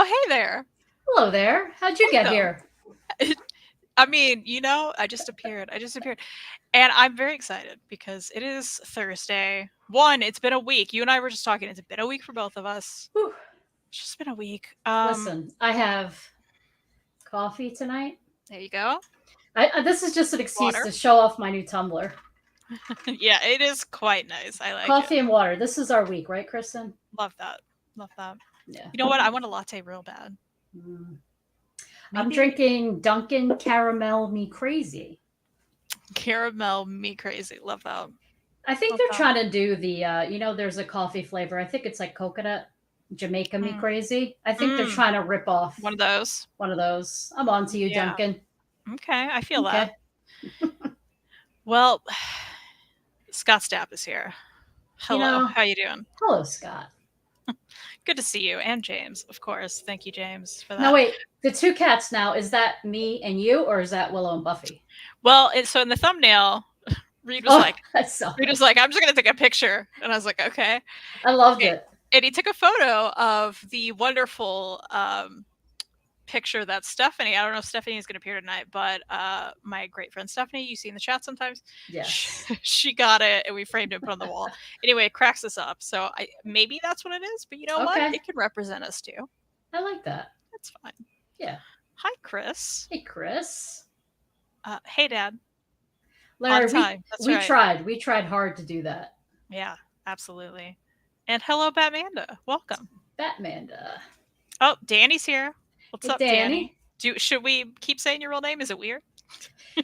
Oh, hey there. Hello there. How'd you get Welcome. here? I mean, I just appeared. I just appeared. And I'm very excited because it is Thursday. One, it's been a week. You and I were just talking. It's been a week for both of us. Whew. It's just been a week. Listen, I have coffee tonight. There you go. This is just an excuse Water. to show off my new tumbler. Yeah, it is quite nice. I like it. Coffee and water. This is our week, right, Kristen? Love that. Love that. Yeah. You know what? I want a latte real bad. Mm. I'm Maybe drinking Dunkin' Caramel Me Crazy. caramel me crazy. Love that. I think Love they're that. trying to do there's a coffee flavor. I think it's like coconut Jamaica Me Mm. Crazy. I think they're Mm. trying to rip off One of those. one of those. I'm on to you, Yeah. Duncan. Okay. I feel that. Okay. Well, Scott Stapp is here. You Hello. know, How you doing? hello, Scott. Good to see you. And James, of course. Thank you, James, for Now that. wait, the two cats now, is that me and you or is that Willow and Buffy? Well, so in the thumbnail, Reed was Oh, like, I saw Reed it. was like, I'm just gonna take a picture, and I was like, okay. I loved And it. and he took a photo of the wonderful picture that Stephanie. I don't know if Stephanie is gonna appear tonight, but my great friend Stephanie, you see in the chat sometimes, she, Yes. she got it, and we framed it and put on the wall. Anyway, it cracks us up. So maybe that's what it is. But you know what? Okay. It can represent us too. I like that. That's fine. Yeah. Hi, Chris. Hey, Chris. Hey, Dad. On Larry, we time. That's we right. tried. We tried hard to do that. Yeah, absolutely. And hello, Batmanda. Welcome. Batman. Oh, Danny's here. What's Hey, up, Danny? Danny. Should we keep saying your real name? Is it weird?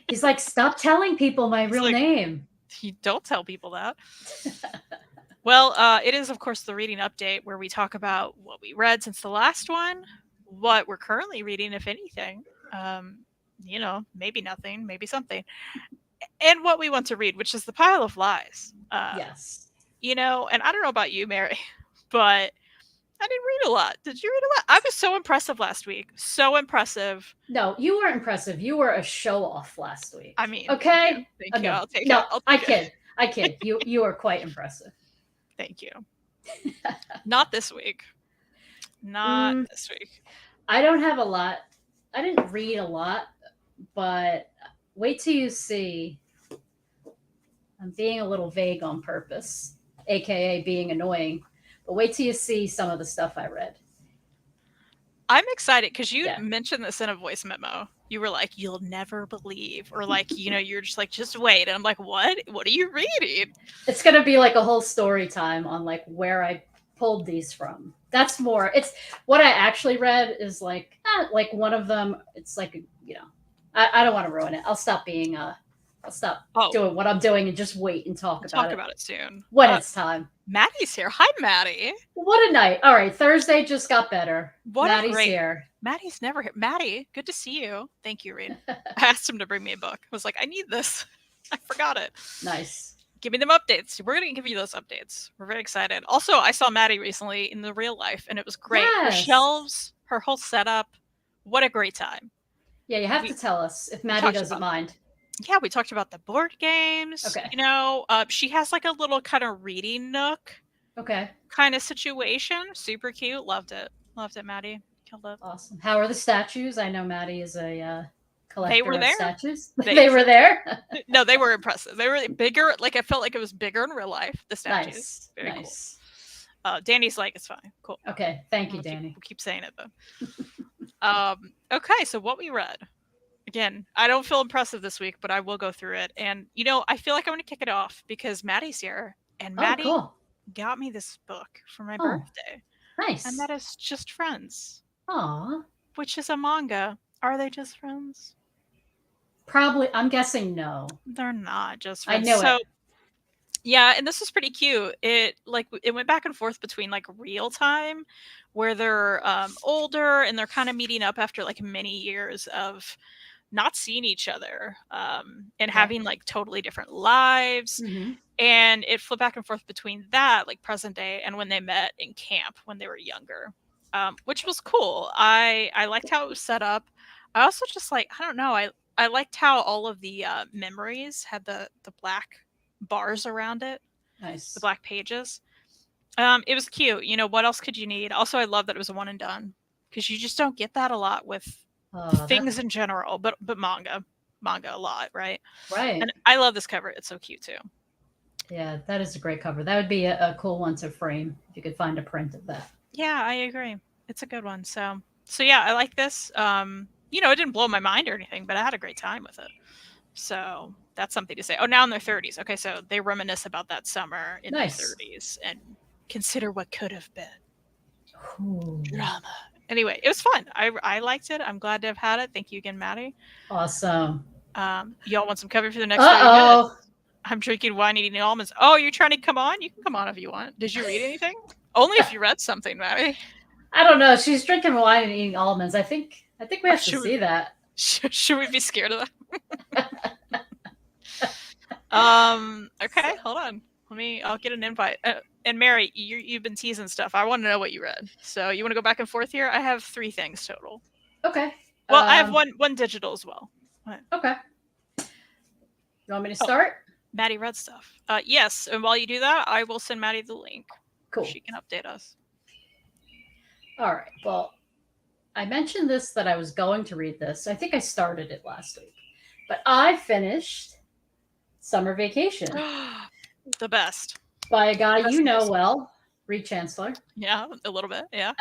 He's like, stop telling people my He's real like, name. you don't tell people that. Well, it is, of course, the reading update where we talk about what we read since the last one, what we're currently reading, if anything. Maybe nothing, maybe something, and what we want to read, which is the pile of lies. Yes. And I don't know about you, Mary, but I didn't read a lot. Did you read a lot? I was so impressive last week. So impressive. No, you were impressive. You were a show off last week. I mean, thank you. Okay. Thank you. No, I'll take no, it. I'll I take it. kid. I kid. You are quite impressive. Thank you. Not this week. Not this week. I don't have a lot. I didn't read a lot, but wait till you see. I'm being a little vague on purpose, aka being annoying. But wait till you see some of the stuff I read. I'm excited because you Yeah. mentioned this in a voice memo. You were like, "You'll never believe," or like, you're just like, "Just wait." And I'm like, "What? What are you reading?" It's gonna be like a whole story time on like where I pulled these from. That's more. It's what I actually read is like one of them. It's like I don't want to ruin it. I'll stop being I'll stop Oh, doing what I'm doing and just wait and talk we'll about talk it about it soon. when it's time. Maddie's here. Hi, Maddie. What a night! All right, Thursday just got better. What a Maddie's great. here. Maddie's never here. Maddie, good to see you. Thank you, Reed. I asked him to bring me a book. I was like, I need this. I forgot it. Nice. Give me them updates. We're going to give you those updates. We're very excited. Also, I saw Maddie recently in the real life, and it was great. Her Yes. shelves, her whole setup. What a great time. Yeah, you have to tell us if Maddie doesn't mind. Yeah, we talked about the board games. Okay. She has like a little kind of reading nook. Okay. Kind of situation. Super cute. Loved it. Loved it, Maddie. Killed it. Awesome. How are the statues? I know Maddie is a collector They were there. of statues. They were there. No, they were impressive. They were bigger. Like I felt like it was bigger in real life. The statues. Nice. Very nice. Cool. Danny's like, it's fine. Cool. Okay. Thank you, Danny. We'll keep saying it though. Okay, so what we read. Again, I don't feel impressive this week, but I will go through it. And I feel like I'm going to kick it off because Maddie's here, and Maddie got me this book for my birthday. Nice. And that is Just Friends. Aw. Which is a manga. Are they just friends? Probably. I'm guessing no. They're not just friends. I know it. Yeah, and this was pretty cute. It went back and forth between like real time, where they're older and they're kind of meeting up after like many years of not seeing each other and having like totally different lives. Mm-hmm. And it flipped back and forth between that, like present day, and when they met in camp when they were younger, which was cool. I liked how it was set up. I also just I don't know, I liked how all of the memories had the black bars around it. Nice. The black pages. It was cute. What else could you need? Also, I love that it was a one and done because you just don't get that a lot with things in general, but manga a lot, right? Right. And I love this cover. It's so cute too. Yeah, that is a great cover. That would be a cool one to frame if you could find a print of that. Yeah, I agree. It's a good one. So yeah, I like this. You know, it didn't blow my mind or anything, but I had a great time with it. So that's something to say. Oh, now in their 30s. Okay, so they reminisce about that summer in their 30s and consider what could have been. Ooh. Drama. Anyway, it was fun. I liked it. I'm glad to have had it. Thank you again, Maddie. Awesome. Y'all want some cover for the next 30 minutes? I'm drinking wine, eating almonds. Oh, you're trying to come on? You can come on if you want. Did you read anything? Only if you read something, Maddie. I don't know. She's drinking wine and eating almonds. I think we have to see that. Should we be scared of that? Okay, hold on. I'll get an invite. And Mary, you've been teasing stuff. I want to know what you read. So you want to go back and forth here? I have 3 things total. Okay. Well, I have one digital as well. Okay. You want me to start? Maddie read stuff. Yes, and while you do that, I will send Maddie the link. Cool. She can update us. All right. Well, I mentioned this that I was going to read this. I think I started it last week. But I finished Summer Vacation. The best. By a guy you know well, Reed Chancellor. Yeah, a little bit. Yeah.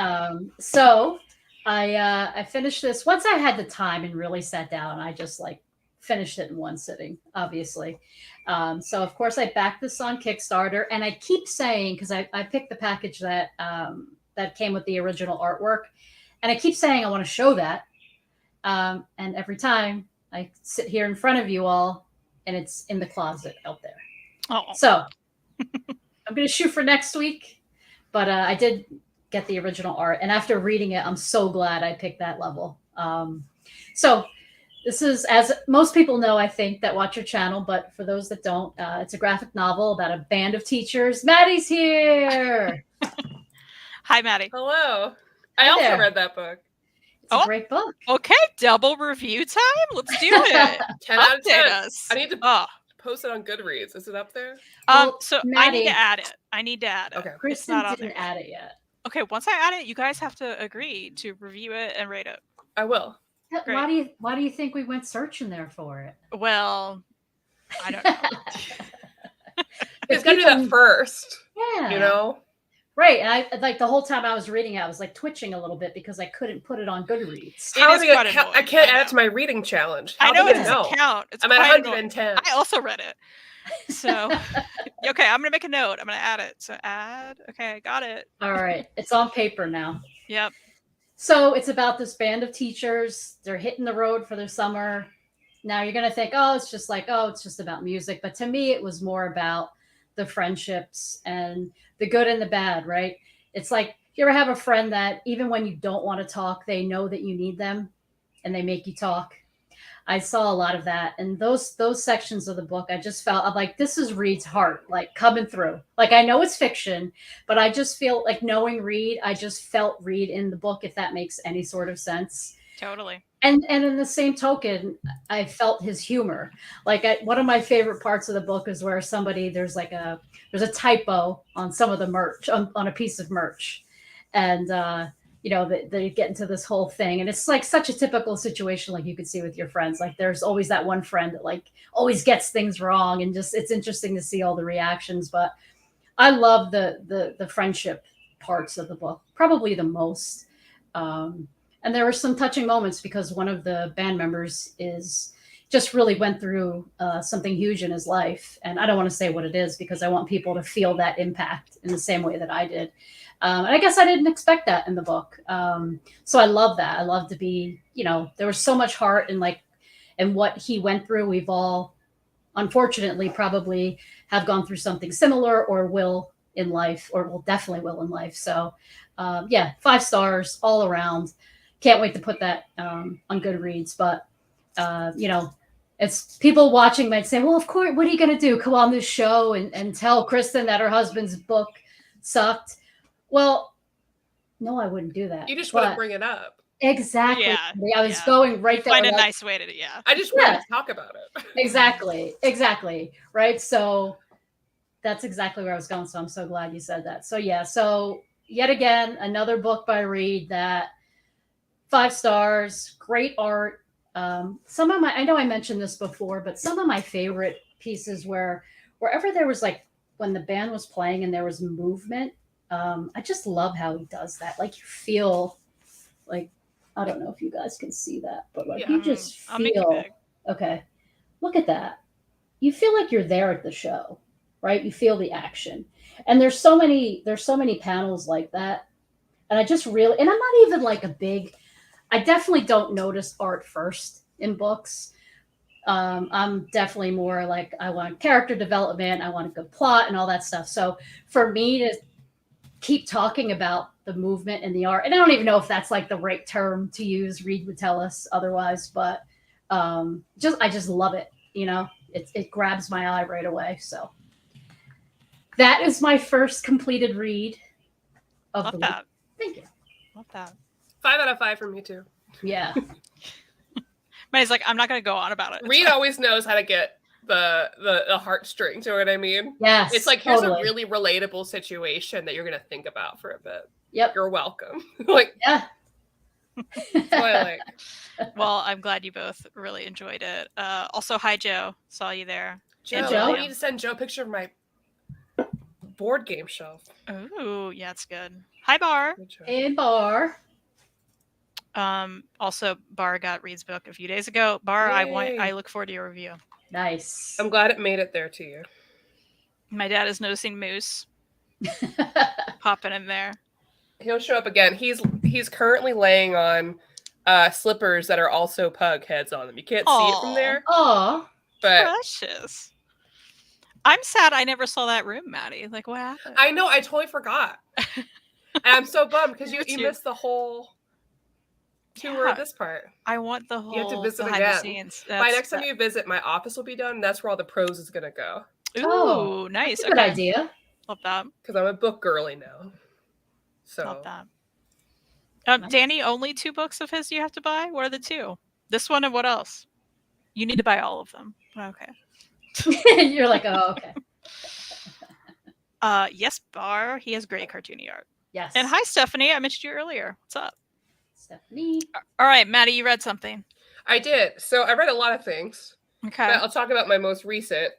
So I finished this once I had the time and really sat down. I just finished it in one sitting, obviously. So of course I backed this on Kickstarter, and I keep saying, because I picked the package that that came with the original artwork, and I keep saying I want to show that. And every time I sit here in front of you all, and it's in the closet out there. Oh. So I'm going to shoot for next week, but I did get the original art, and after reading it, I'm so glad I picked that level. So this is, as most people know, I think, that watch your channel, but for those that don't, it's a graphic novel about a band of teachers. Maddie's here. Hi, Maddie. Hello. I also read that book. It's a great book. Okay, double review time. Let's do it. 10 out of 10. Us. I need to post it on Goodreads. Is it up there? So Maddie, I need to add it. Okay. Kristen didn't add it yet. Okay, once I add it, you guys have to agree to review it and rate it. I will. Great. Why do you think we went searching there for it? Well, I don't know. It's got to do that first. Yeah. You know? Right. And I the whole time I was reading it, I was twitching a little bit because I couldn't put it on Goodreads. I can't add it to my reading challenge. I know it doesn't count. I'm at 110. I also read it. So, okay, I'm going to make a note. I'm going to add it. So add. Okay, I got it. All right. It's on paper now. Yep. So it's about this band of teachers. They're hitting the road for their summer. Now you're going to think, it's just about music. But to me, it was more about the friendships and the good and the bad, right? It's like, you ever have a friend that even when you don't want to talk, they know that you need them and they make you talk? I saw a lot of that. And those sections of the book, I just felt, I'm like, this is Reed's heart, coming through. I know it's fiction, but I just feel like, knowing Reed, I just felt Reed in the book, if that makes any sort of sense. Totally. And in the same token, I felt his humor. One of my favorite parts of the book is where there's a typo on some of the merch, on a piece of merch. And, they get into this whole thing. And it's such a typical situation, you could see with your friends. There's always that one friend that always gets things wrong. And just, it's interesting to see all the reactions. But I love the friendship parts of the book, probably the most. And there were some touching moments because one of the band members just really went through something huge in his life. And I don't want to say what it is because I want people to feel that impact in the same way that I did. And I guess I didn't expect that in the book. So I love that. I love to be, there was so much heart in what he went through. We've all, unfortunately, probably have gone through something similar or will in life, or will definitely will in life. So 5 stars all around. Can't wait to put that on Goodreads. But, it's people watching might say, well, of course, what are you going to do? Come on this show and tell Kristen that her husband's book sucked? Well, no, I wouldn't do that. You just want to bring it up. Exactly. Yeah, I was going right there. Find a nice way to, I just want to talk about it. Exactly. Right. So that's exactly where I was going. So I'm so glad you said that. So, so yet again, another book by Reed that 5 stars, great art. Some of I know I mentioned this before, but some of my favorite pieces were wherever there was like when the band was playing and there was movement. I just love how he does that. Like you feel like, I don't know if you guys can see that, but like you just I'll make it feel, big. okay, look at that. You feel like you're there at the show, right? You feel the action. And there's so many panels like that. And I just really, and I'm not even like I definitely don't notice art first in books. I'm definitely more like, I want character development, I want a good plot and all that stuff. So for me to keep talking about the movement and the art, and I don't even know if that's like the right term to use, Reed would tell us otherwise, but I just love it. It grabs my eye right away. So that is my first completed read of the week. Thank you. Love that. 5 out of 5 for me too. Yeah. Maddie's like, I'm not going to go on about it. Reed always knows how to get the heartstrings. You know what I mean? Yes. It's like, here's totally. a really relatable situation that you're gonna think about for a bit. Yep. You're welcome. Like, yeah. That's what I like. Well, I'm glad you both really enjoyed it. Also, hi Joe, saw you there. Joe, Joe? I need to send Joe a picture of my board game shelf. Oh, yeah, it's good. Hi Bar. And Bar. Also, Bar got Reed's book a few days ago. Bar, Yay. I look forward to your review. Nice. I'm glad it made it there to you. My dad is noticing Moose popping in there. He'll show up again. He's currently laying on slippers that are also pug heads on them. You can't see it from there. Oh, but precious. I'm sad I never saw that room, Maddie. Like, what happened? I know, I totally forgot. And I'm so bummed because you missed the whole tour of this part. I want the whole you have to visit behind again. the scenes. By next time you visit, my office will be done, and that's where all the prose is gonna go. Ooh, nice. That's a good idea. Love that. Because I'm a book girly now. So love that. Nice. Danny, only 2 books of his you have to buy? What are the 2? This one and what else? You need to buy all of them. Okay. You're like, oh, okay. Yes, Bar. He has great cartoony art. Yes. And hi, Stephanie. I mentioned you earlier. What's up? Stephanie. All right, Maddie, you read something. I did. So I read a lot of things. Okay. But I'll talk about my most recent.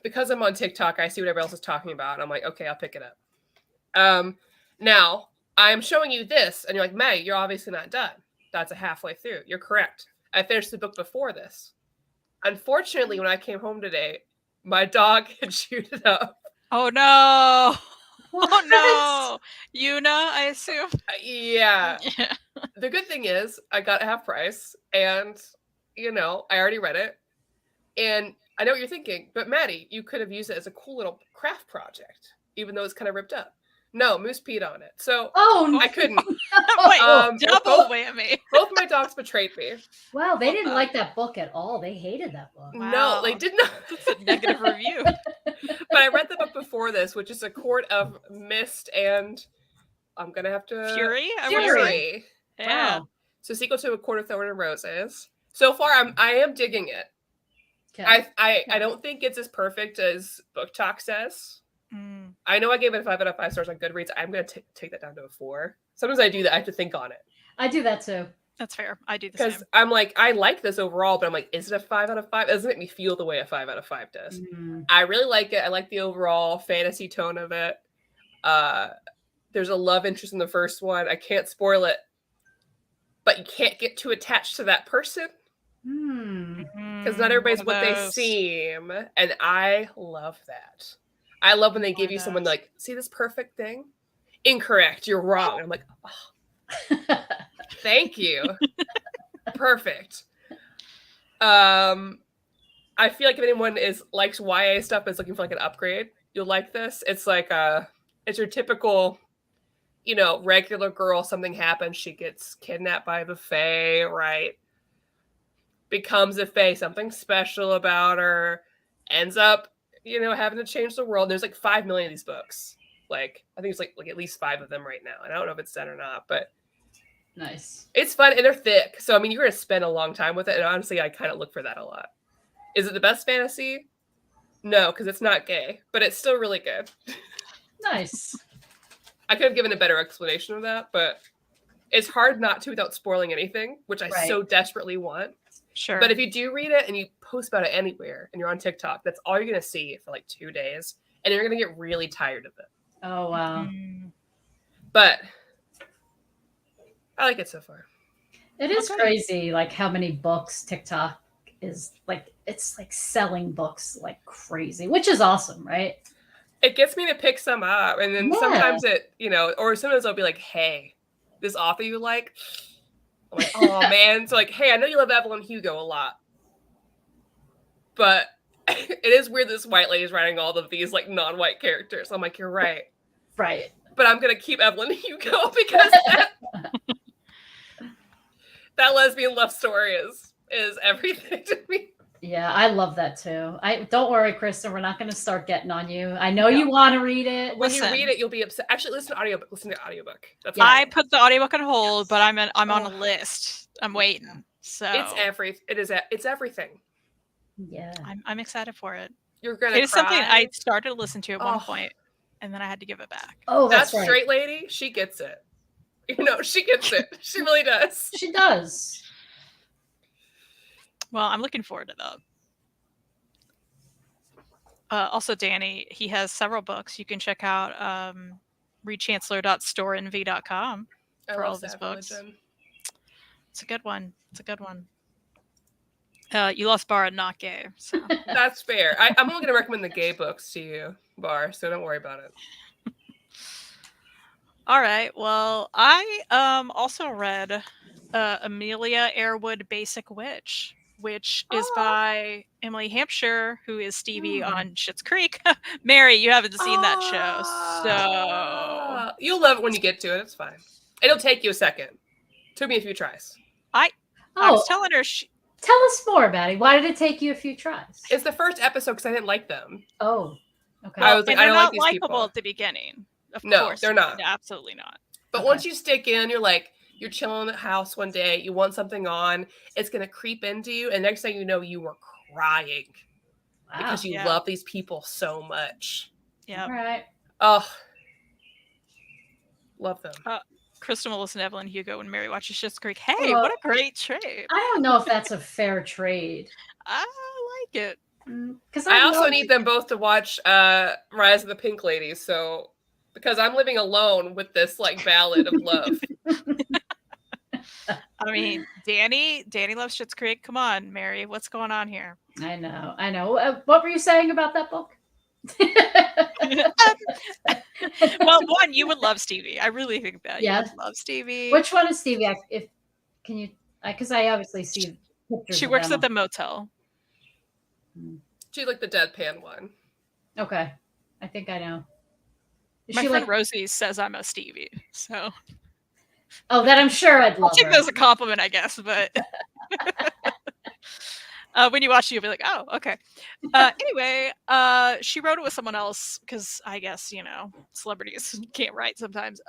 Because I'm on TikTok, I see what everyone else is talking about. And I'm like, okay, I'll pick it up. Now, I'm showing you this, and you're like, May, you're obviously not done. That's a halfway through. You're correct. I finished the book before this. Unfortunately, when I came home today, my dog had chewed it up. Oh, no. What? Oh, no. Yuna, I assume. Yeah. Yeah. The good thing is I got it half price, and, I already read it. And I know what you're thinking, but Maddie, you could have used it as a cool little craft project, even though it's kind of ripped up. No, Moose peed on it. So I couldn't. Wait, double whammy. Both my dogs betrayed me. Wow, they didn't like that book at all. They hated that book. Wow. No, they did not. It's a negative review. But I read the book before this, which is A Court of Mist and I'm going to have to... Fury? Fury. Yeah. Wow. So sequel to A Court of Thorn and Roses. So far, I am digging it. Okay. I don't think it's as perfect as Book Talk says. I know I gave it a 5 out of 5 stars on Goodreads. I'm going to take that down to a 4. Sometimes I do that. I have to think on it. I do that too. That's fair. I do the same. Because I'm like, I like this overall, but I'm like, is it a 5 out of 5? It doesn't make me feel the way a 5 out of 5 does. I really like it. I like the overall fantasy tone of it. There's a love interest in the first one. I can't spoil it, but you can't get too attached to that person. Because not everybody's what they seem. And I love that. I love when they give you someone like, see this perfect thing? Incorrect. You're wrong. I'm like, oh, thank you. Perfect. I feel like if anyone likes YA stuff, is looking for like an upgrade, you'll like this. It's like it's your typical, regular girl. Something happens. She gets kidnapped by the Fae, right? Becomes a Fae. Something special about her. Ends up, having to change the world. There's like 5 million of these books. Like, I think it's like at least 5 of them right now. And I don't know if it's done or not, but nice. It's fun and they're thick. So, I mean, you're going to spend a long time with it. And honestly, I kind of look for that a lot. Is it the best fantasy? No, because it's not gay, but it's still really good. Nice. I could have given a better explanation of that, but It's hard not to without spoiling anything, which I so desperately want. Sure. But if you do read it and you post about it anywhere and you're on TikTok, that's all you're going to see for like 2 days. And you're going to get really tired of it. Oh, wow. But I like it so far. It is crazy, like how many books TikTok is like. It's like selling books like crazy, which is awesome, right? It gets me to pick some up. And then sometimes it, or sometimes I'll be like, hey, this author you like? I'm like, oh, man. So like, hey, I know you love Evelyn Hugo a lot. But it is weird this white lady's writing all of these like non-white characters. I'm like, you're right. Right. But I'm going to keep Evelyn Hugo because that lesbian love story is everything to me. Yeah, I love that too. Don't worry, Kristen. We're not going to start getting on you. I know you want to read it. When you read it, you'll be upset. Actually, listen to audiobook. Listen to audiobook. I put the audiobook on hold, but I'm on a list. I'm waiting. So it's everything. Yeah, I'm excited for it. You're gonna. It is something I started to listen to at one point, and then I had to give it back. Oh, that straight lady. She gets it. She gets it. She really does. She does. Well, I'm looking forward to that. Also, Danny, he has several books. You can check out readchancellor.storenvy.com for all of his books. It's a good one. You lost Bar and not gay. So. That's fair. I'm only going to recommend the gay books to you, Bar, so don't worry about it. All right. Well, I also read Amelia Airwood Basic Witch, which is by Emily Hampshire, who is Stevie on Schitt's Creek. Mary, you haven't seen that show, so you'll love it when you get to it. It's fine. It'll take you a second. Took me a few tries. I was telling her. Tell us more, Maddie. Why did it take you a few tries? It's the first episode because I didn't like them. Oh, okay. I was like, I don't like these likable people at the beginning. Of course, they're not. Absolutely not. But once you stick in, you're chilling at the house one day, you want something on, it's going to creep into you, and next thing you know, you were crying because you love these people so much. Yeah. All right. Oh, love them. Kristen will listen to Evelyn Hugo when Mary watches Schitt's Creek. Hey, what a great trade. I don't know if that's a fair trade. I like it. Because I also need them both to watch Rise of the Pink Ladies, so because I'm living alone with this ballad of love. I mean, Danny loves Schitt's Creek. Come on, Mary, what's going on here? I know. What were you saying about that book? Well, one, you would love Stevie. I really think that. Yeah. You would love Stevie. Which one is Stevie? Can you? Because I obviously see pictures. She works at the motel. She's like the deadpan one. Okay, I think I know. My friend Rosie says I'm a Stevie, so. Oh, that I'm sure I'd love. I'll take that as a compliment, I guess, but. When you watch it, you'll be like, oh, okay. Anyway, she wrote it with someone else because I guess, celebrities can't write sometimes. Is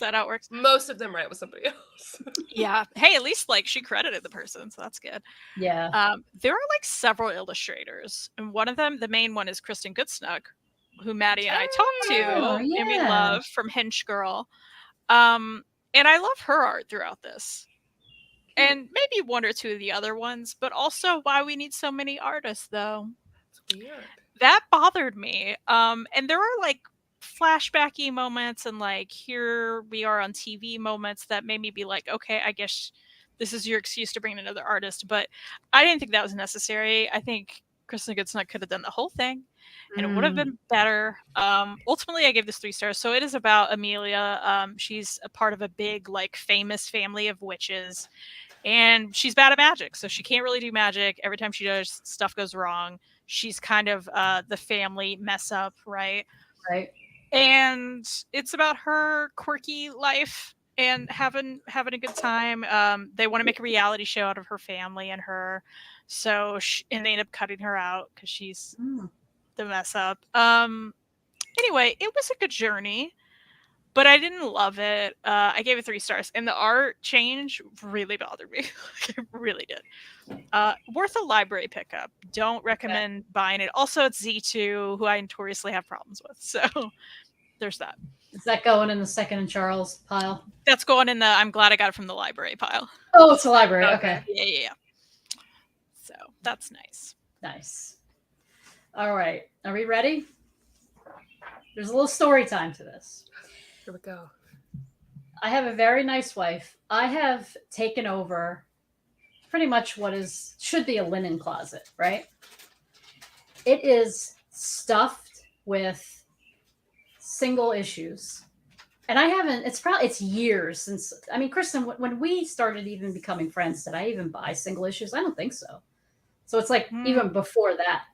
that how it works? Most of them write with somebody else. Yeah. Hey, at least she credited the person, so that's good. Yeah. There are several illustrators, and one of them, the main one, is Kristen Goodsnuck, who Maddie and I talked to, and we love from Hinge Girl. And I love her art throughout this. And maybe one or two of the other ones, but also why we need so many artists, though. It's weird. That bothered me. And there are flashbacky moments and here we are on TV moments that made me be like, okay, I guess this is your excuse to bring in another artist. But I didn't think that was necessary. I think Kristen Goodsnuck could have done the whole thing, and it would have been better. Ultimately, I gave this 3 stars. So it is about Amelia. She's a part of a big, famous family of witches. And she's bad at magic, so she can't really do magic. Every time she does, stuff goes wrong. She's kind of the family mess up, right? Right. And it's about her quirky life and having a good time. They want to make a reality show out of her family and her, and they end up cutting her out because she's the mess up. Anyway, it was a good journey. But I didn't love it. I gave it 3 stars. And the art change really bothered me. It really did. Worth a library pickup. Don't recommend buying it. Also, it's Z2, who I notoriously have problems with. So there's that. Is that going in the Second and Charles pile? That's going in the I'm glad I got it from the library pile. Oh, it's a library. Okay. Yeah. So that's nice. Nice. All right. Are we ready? There's a little story time to this. Here we go. I have a very nice wife. I have taken over pretty much what should be a linen closet, right? It is stuffed with single issues. And I haven't, it's years since, I mean, Kristen, when we started even becoming friends, did I even buy single issues? I don't think so. So it's like even before that.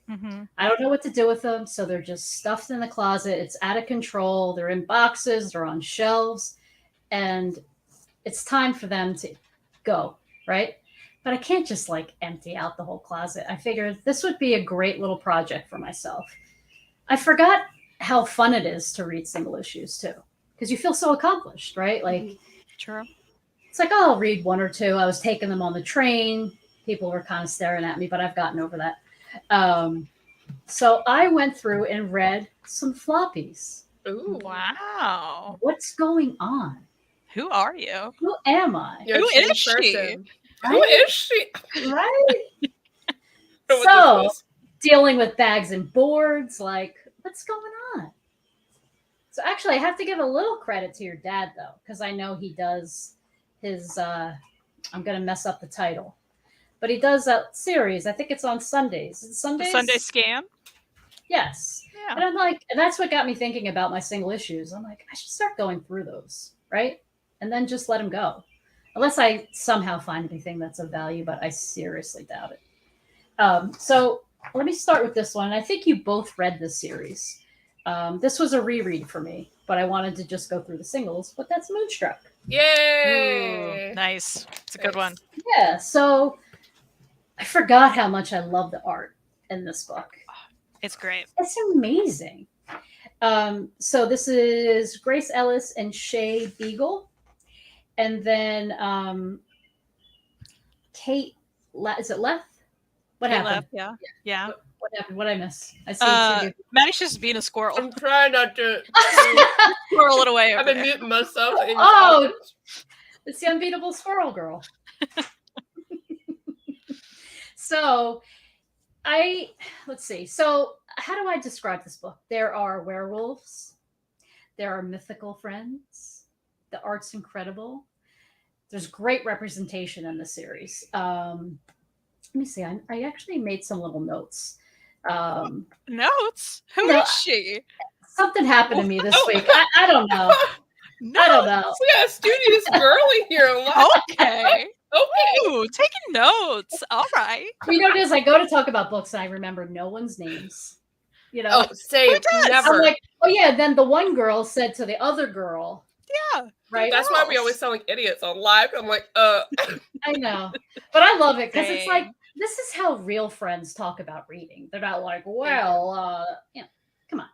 Mm-hmm. I don't know what to do with them. So they're just stuffed in the closet. It's out of control. They're in boxes, they're on shelves, and it's time for them to go, right? But I can't just like empty out the whole closet. I figured this would be a great little project for myself. I forgot how fun it is to read single issues too, because you feel so accomplished, right? Like, true. It's like, oh, I'll read one or two. I was taking them on the train. People were kind of staring at me, but I've gotten over that. So I went through and read some floppies. Ooh. Wow. What's going on? Who are you? Who am I? Who is she? Right? Who is she? Right? So, dealing with bags and boards, like, what's going on? So actually, I have to give a little credit to your dad, though, because I know he does his, I'm going to mess up the title, but he does that series. I think it's on Sundays. Is it Sundays? The Sunday Scan? Yes. Yeah. And I'm like, and that's what got me thinking about my single issues. I'm like, I should start going through those, right? And then just let them go. Unless I somehow find anything that's of value, but I seriously doubt it. So let me start with this one. I think you both read this series. This was a reread for me, but I wanted to just go through the singles, but that's Moonstruck. Yay! Ooh, nice. It's a good one. Yeah, so I forgot how much I love the art in this book. It's great. It's amazing. So this is Grace Ellis and Shay Beagle. And then Kate, is it Leth? What Kate happened? Leth, yeah. What happened? What did I miss? I see. Maddie's just being a squirrel. I'm trying not to Squirrel it away. I've been muting myself. Oh, it's the unbeatable squirrel girl. So let's see. So how do I describe this book? There are werewolves. There are mythical friends. The art's incredible. There's great representation in the series. Let me see. I actually made some little notes. Notes? Who is she? Something happened to me this week. I don't know. No. I don't know. We got a studious girly here. Okay. Okay. Ooh, taking notes. All right. You know what it is? I go to talk about books and I remember no one's names. You know? Oh, same. Never. I'm like, oh yeah. Then the one girl said to the other girl. Yeah. Right. That's why we always sound like idiots on live. I'm like, I know. But I love it because it's like, this is how real friends talk about reading. They're not like, well, come on.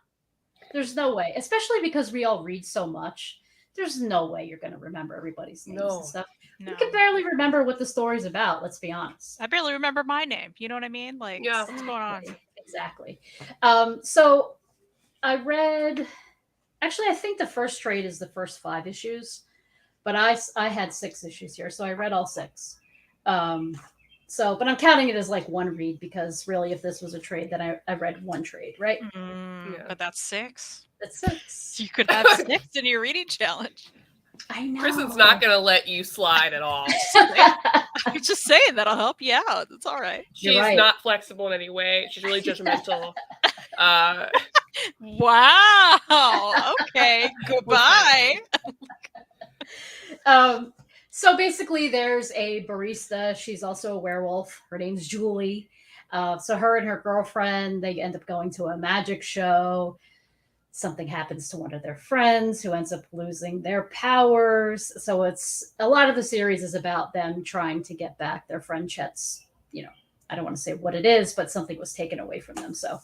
There's no way. Especially because we all read so much. There's no way you're going to remember everybody's names and stuff. No. You can barely remember what the story's about. Let's be honest. I barely remember my name. You know what I mean? Like, yeah. What's going on? Exactly. So I read, actually, I think the first trade is the first 5 issues, but I had 6 issues here. So I read all 6. But I'm counting it as like one read because really, if this was a trade, then I read one trade, right? Yeah. But that's 6. That's 6. You could have 6 in your reading challenge. I know. Kristen's not going to let you slide at all. I'm just saying that'll help you out. It's all right. She's not flexible in any way. She's really judgmental. Wow. Okay. Goodbye. So basically, there's a barista. She's also a werewolf. Her name's Julie. So her and her girlfriend, they end up going to a magic show. Something happens to one of their friends who ends up losing their powers. So it's a lot of the series is about them trying to get back their friend Chet's, I don't want to say what it is, but something was taken away from them. So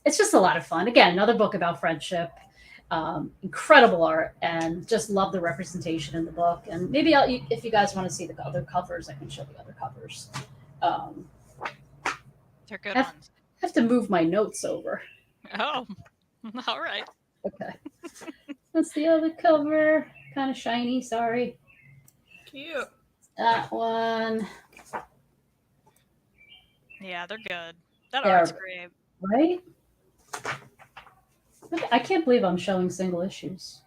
it's just a lot of fun. Again, another book about friendship. Incredible art, and just love the representation in the book. And maybe if you guys want to see the other covers, I can show the other covers. They're good ones. I have to move my notes over. Oh, all right. Okay. That's the other cover. kind of shiny. Sorry. Cute. That one. Yeah, they're good. That They're- art's great. Right? Look, I can't believe I'm showing single issues.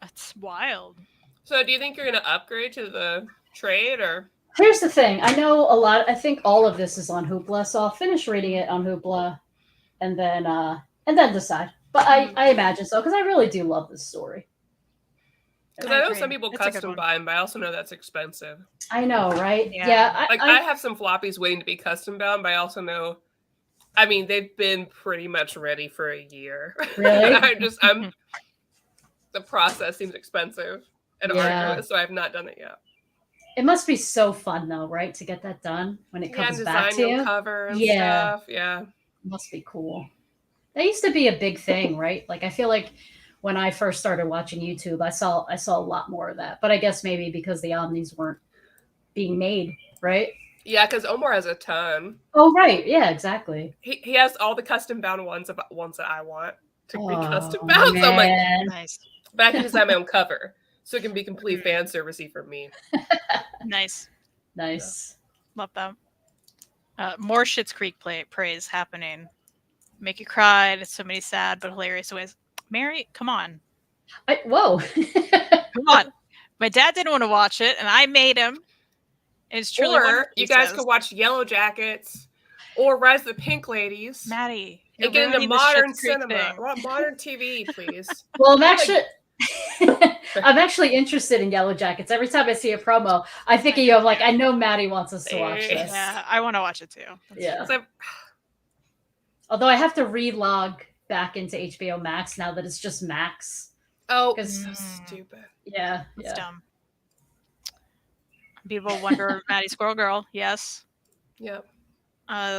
It's wild. So do you think you're going to upgrade to the trade or? Here's the thing. I know a lot. I think all of this is on Hoopla, so I'll finish reading it on Hoopla, and then decide. But I imagine so because I really do love this story. Because I know agree. some people It's a good custom one. buy them, but I also know that's expensive. I know, right? Yeah. Like I have some floppies waiting to be custom bound, but I also know, I mean, they've been pretty much ready for a year. Really? I'm the process seems expensive and arduous, so I have not done it yet. It must be so fun though, right? To get that done when it comes back to you. Cover and Yeah. stuff. Yeah. It must be cool. That used to be a big thing, right? Like I feel like when I first started watching YouTube, I saw a lot more of that. But I guess maybe because the Omnis weren't being made, right? Yeah, because Omar has a ton. Oh, right. Yeah, exactly. He has all the custom bound ones that I want to be custom Oh, bound. So I'm like, man. Nice. but I can design my own cover. So it can be complete fan servicey for me. Nice. Nice. Love that. More Schitt's Creek praise happening. Make you cry in so many sad but hilarious ways. Mary, come on. Whoa. Come on. My dad didn't want to watch it, and I made him. And it's truly Or wonderful, you guys could watch Yellow Jackets or Rise of the Pink Ladies. Maddie, And get into modern cinema. I want modern TV, please. Well, I'm actually interested in Yellow Jackets. Every time I see a promo, I think of you. I'm like, I know Maddie wants us to watch this. Yeah, I want to watch it too. Yeah. Although I have to relog back into HBO Max now that it's just Max. Oh, it's so stupid. Yeah. It's dumb. People wonder, Maddie Squirrel Girl. Yes. Yep.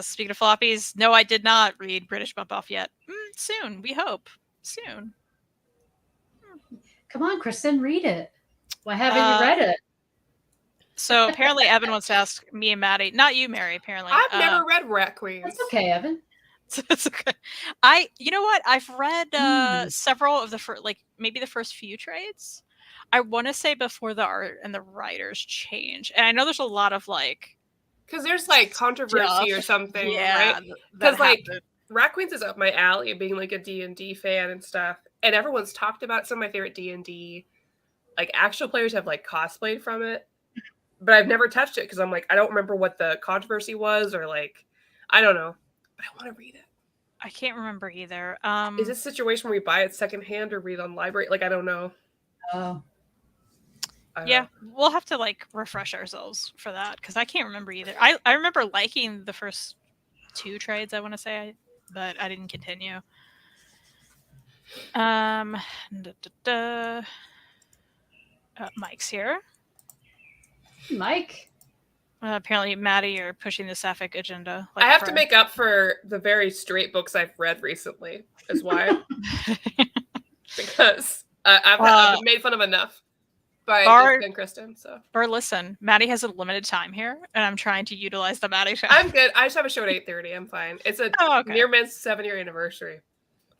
Speaking of floppies, no, I did not read British Bump Off yet. Soon, we hope. Soon. Come on, Kristen, read it. Why haven't you read it? So apparently Evan wants to ask me and Maddie, not you, Mary, apparently. I've never read Rat Queens. That's okay, Evan. It's okay. You know what? I've read several of maybe the first few trades. I want to say before the art and the writers change. And I know there's a lot of because there's controversy or something, right? Because Rat Queens is up my alley, being a D&D fan and stuff. And everyone's talked about some of my favorite D&D. Actual players have cosplayed from it. But I've never touched it because I'm I don't remember what the controversy was or I don't know. But I want to read it. I can't remember either. Is this a situation where we buy it secondhand or read on library? I don't know. Oh. Yeah, we'll have to refresh ourselves for that because I can't remember either. I remember liking the first two trades, I want to say, but I didn't continue. Mike's here. Mike? Apparently, Maddie, you're pushing the sapphic agenda. I have to make up for the very straight books I've read recently, is why. Because I've made fun of enough by Disc and Kristen. So. Or listen, Maddie has a limited time here, and I'm trying to utilize the Maddie time. I'm good. I just have a show at 8:30. I'm fine. It's a Near Man's 7-year anniversary.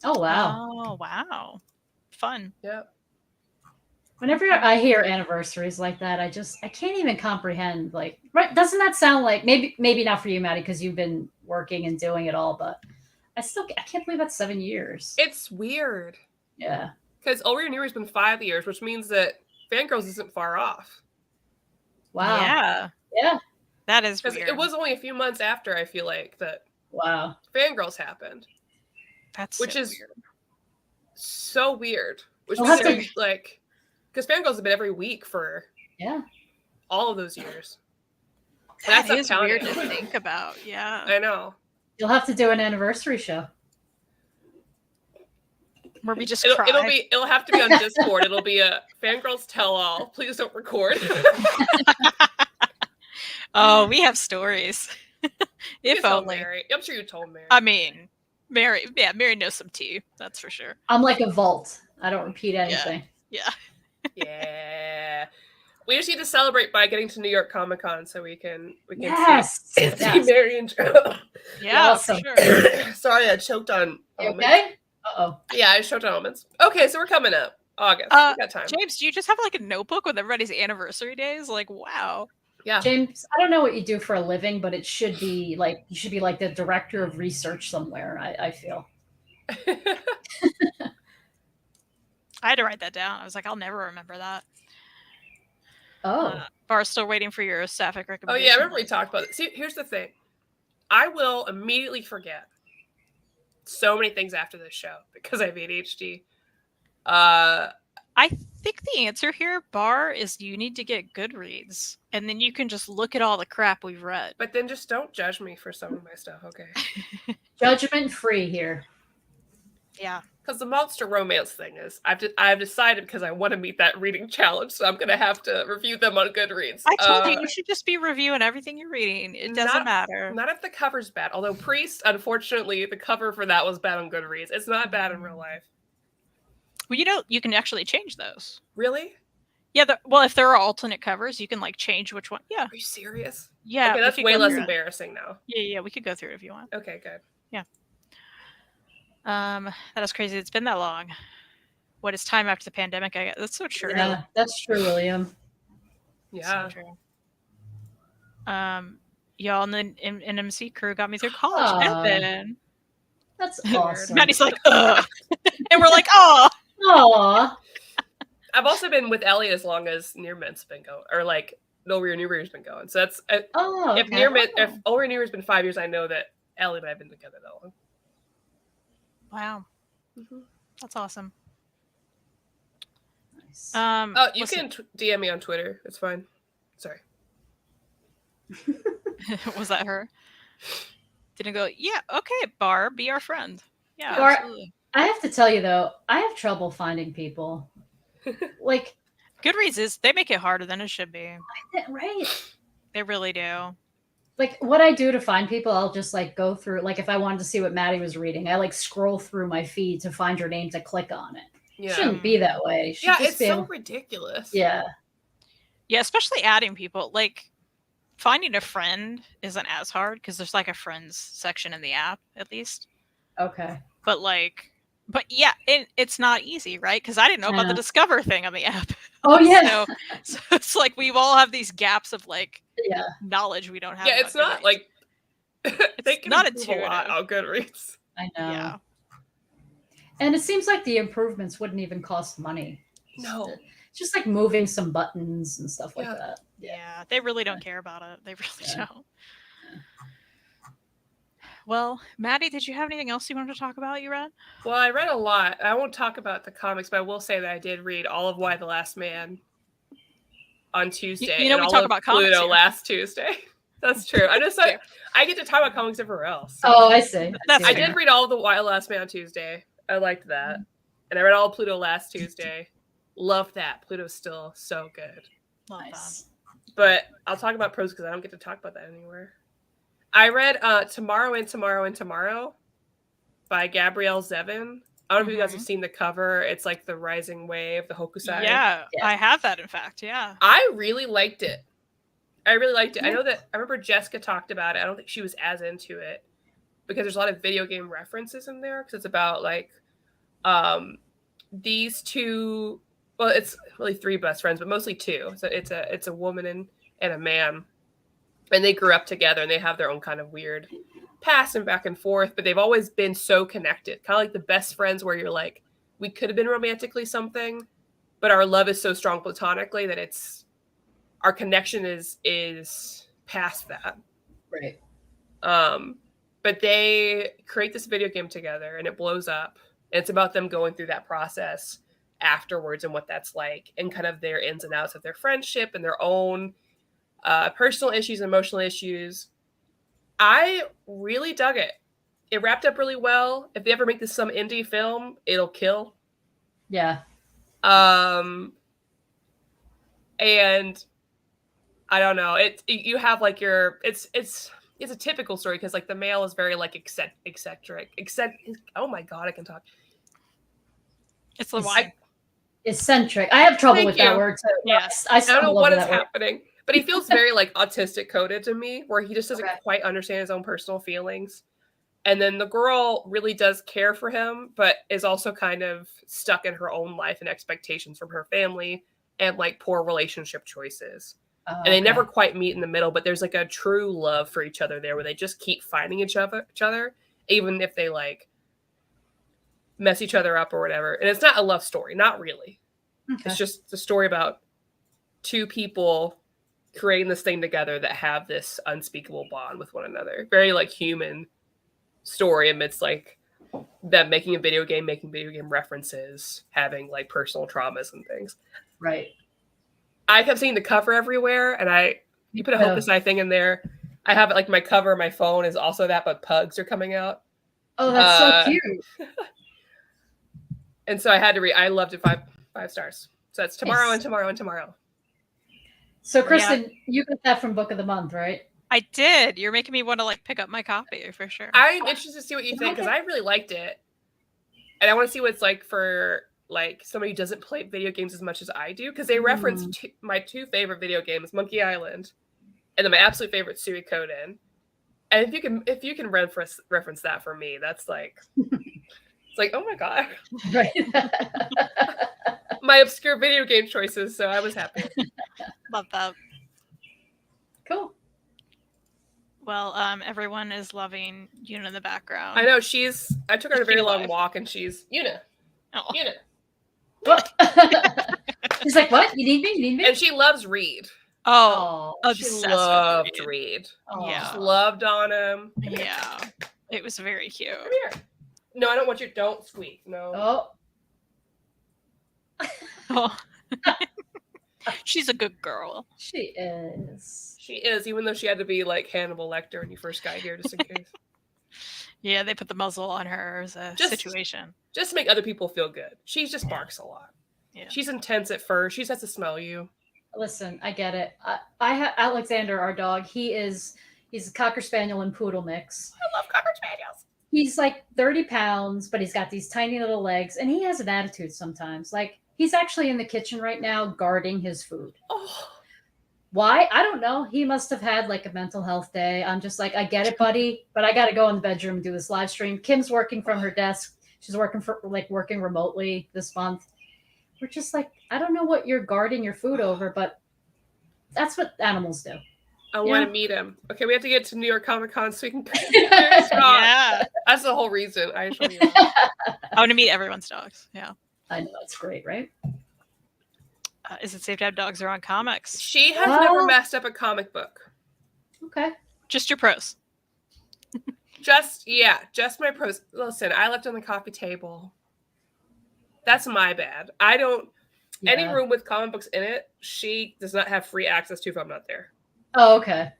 Oh, wow. Oh, wow. Fun. Yep. Whenever I hear anniversaries like that, I can't even comprehend. Right? Doesn't that sound like maybe not for you, Maddie, because you've been working and doing it all, but I can't believe that's 7 years. It's weird. Yeah. Because Over Your New Year's been 5 years, which means that Fangirls isn't far off. Wow. Yeah. Yeah. That is weird. It was only a few months after I feel that. Wow. Fangirls happened. Which is weird. So weird. Which means because Fangirls have been every week for all of those years. That is weird to think about. Yeah. I know. You'll have to do an anniversary show. Where we just cry. It'll have to be on Discord. It'll be a Fangirls tell all. Please don't record. Oh, we have stories. If only. Mary. I'm sure you told Mary. I mean, Mary knows some tea. That's for sure. I'm like a vault. I don't repeat anything. Yeah. Yeah. We just need to celebrate by getting to New York Comic Con so we can see Mary and Joe. Yeah, awesome. for sure. Sorry, I choked on almonds. Okay? Uh-oh. Yeah, I choked on almonds. Okay, so we're coming up. August. We got time. James, do you just have like a notebook with everybody's anniversary days? Like, wow. Yeah. James, I don't know what you do for a living, but it should be like you should be like the director of research somewhere. I feel. I had to write that down. I was like, I'll never remember that. Oh. Bar's still waiting for your sapphic Oh recommendation. yeah, I remember we talked about it. See, here's the thing. I will immediately forget so many things after this show because I have ADHD. I think the answer here, Bar, is you need to get Goodreads, and then you can just look at all the crap we've read. But then just don't judge me for some of my stuff, okay? Judgment free here. Yeah. Because the monster romance thing is, I've decided because I want to meet that reading challenge, so I'm gonna have to review them on Goodreads. I told you should just be reviewing everything you're reading. It doesn't matter. Not if the cover's bad. Although Priest, unfortunately, the cover for that was bad on Goodreads. It's not bad in real life. Well, you can actually change those. Really? Yeah. Well, if there are alternate covers, you can like change which one. Yeah. Are you serious? Yeah. Okay, that's way less embarrassing now. Yeah. We could go through it if you want. Okay, good. Yeah. That is crazy. It's been that long. What is time after the pandemic? I guess that's so true. Yeah, that's true, William. Yeah. So true. Y'all in the NMC crew got me through college. Evan. That's awesome. Maddie's like, ugh. And we're like, oh. Aw. I've also been with Ellie as long as Near Mint's been going, or like Over Your New Year's been going. So that's if Near Mint, if Over Your New Year's been 5 years, I know that Ellie and I have been together that long. Wow. Mm-hmm. That's awesome. Nice. You can DM me on Twitter. It's fine. Sorry. Was that her? Didn't go, yeah, okay, Bar, be our friend. Yeah, Bar, absolutely. I have to tell you, though, I have trouble finding people. Like, Goodreads they make it harder than it should be. Right. They really do. Like, what I do to find people, I'll just, like, go through, like, if I wanted to see what Maddie was reading, I, like, scroll through my feed to find your name to click on it. Yeah. It shouldn't be that way. Yeah, it's so ridiculous. Yeah. Yeah, especially adding people. Like, finding a friend isn't as hard because there's, like, a friends section in the app, at least. Okay. But yeah, it's not easy, right? Because I didn't know about the Discover thing on the app. Oh, yeah. So it's like we all have these gaps of, like, knowledge we don't have. Yeah, it's not, like, they can not improve a lot on Goodreads. I know. Yeah. And it seems like the improvements wouldn't even cost money. No. It's just like moving some buttons and stuff like that. Yeah, they really don't care about it. They really don't. Well, Maddie, did you have anything else you wanted to talk about you read? Well, I read a lot. I won't talk about the comics, but I will say that I did read all of Y the Last Man on Tuesday. You know, we talk about comics Pluto here. Last Tuesday. That's true. I just I get to talk about comics everywhere else. Oh, I see. I did read all of the Y the Last Man on Tuesday. I liked that. And I read all of Pluto last Tuesday. Loved that. Pluto's still so good. Nice. But I'll talk about prose because I don't get to talk about that anywhere. I read Tomorrow and Tomorrow and Tomorrow by Gabrielle Zevin. I don't know if you guys have seen the cover. It's like the rising wave, the Hokusai. Yeah, I have that, in fact. Yeah. I really liked it. I know that I remember Jessica talked about it. I don't think she was as into it because there's a lot of video game references in there because it's about like these two. Well, it's really three best friends, but mostly two. So it's a woman and a man. And they grew up together and they have their own kind of weird past and back and forth, but they've always been so connected. Kind of like the best friends where you're like, we could have been romantically something, but our love is so strong platonically that our connection is past that. Right. But they create this video game together and it blows up. And it's about them going through that process afterwards and what that's like and kind of their ins and outs of their friendship and their own personal issues, emotional issues. I really dug it. It wrapped up really well. If they ever make this some indie film, it'll kill. Yeah. And I don't know. You have like it's a typical story because like the male is very like eccentric. Oh my god, I can talk. It's the wine. Eccentric. I have trouble with that word too. Yes. I don't know what is happening. But he feels very like autistic coded to me, where he just doesn't quite understand his own personal feelings. And then the girl really does care for him, but is also kind of stuck in her own life and expectations from her family and like poor relationship choices. And they never quite meet in the middle, but there's like a true love for each other there where they just keep finding each other, even if they like mess each other up or whatever. And it's not a love story, not really. Okay. It's just the story about two people creating this thing together that have this unspeakable bond with one another. Very like human story amidst like them making video game references, having like personal traumas and things. Right. I kept seeing the cover everywhere, and you put a Hope Decide thing in there. I have it like my cover, my phone is also that, but pugs are coming out. Oh, that's so cute. And so I had to read. I loved it. 5 stars. So that's tomorrow and tomorrow and tomorrow. So Kristen, you got that from Book of the Month, right? I did. You're making me want to like pick up my copy for sure. I'm interested to see what you think because I really liked it, and I want to see what it's like for like somebody who doesn't play video games as much as I do, because they reference my 2 favorite video games, Monkey Island, and then my absolute favorite, Suikoden. And if you can reference that for me, that's like it's like, oh my god, right. My obscure video game choices. So I was happy. Love that. Cool. Well, everyone is loving Yuna in the background. I know I took her on a very long walk, and she's Yuna. Oh. Yuna. She's like, what? You need me? You need me? And she loves Reed. Oh, she loved Reed. Oh. Yeah. Just loved on him. Yeah. It was very cute. Come here. No, I don't want you. Don't squeak. No. Oh. She's a good girl. She is. She is, even though she had to be like Hannibal Lecter when you first got here, just in case. Yeah, they put the muzzle on her as a situation. Just to make other people feel good. She just barks a lot. Yeah. She's intense at first. She just has to smell you. Listen, I get it. I have Alexander, our dog. He's a Cocker Spaniel and Poodle mix. I love Cocker Spaniels. He's like 30 pounds, but he's got these tiny little legs, and he has an attitude sometimes. Like, he's actually in the kitchen right now guarding his food. Oh. Why? I don't know. He must have had like a mental health day. I'm just like, I get it, buddy, but I got to go in the bedroom and do this live stream. Kim's working from her desk. She's working remotely this month. We're just like, I don't know what you're guarding your food over, but that's what animals do. I want to meet him. Okay, we have to get to New York Comic Con so we can Yeah. That's the whole reason. I want to meet everyone's dogs. Yeah. I know, it's great, right? Is it safe to have dogs around comics? She has never messed up a comic book. Okay. Just your pros. Just my pros. Listen, I left on the coffee table. That's my bad. I don't. Yeah. Any room with comic books in it, she does not have free access to if I'm not there. Oh, okay.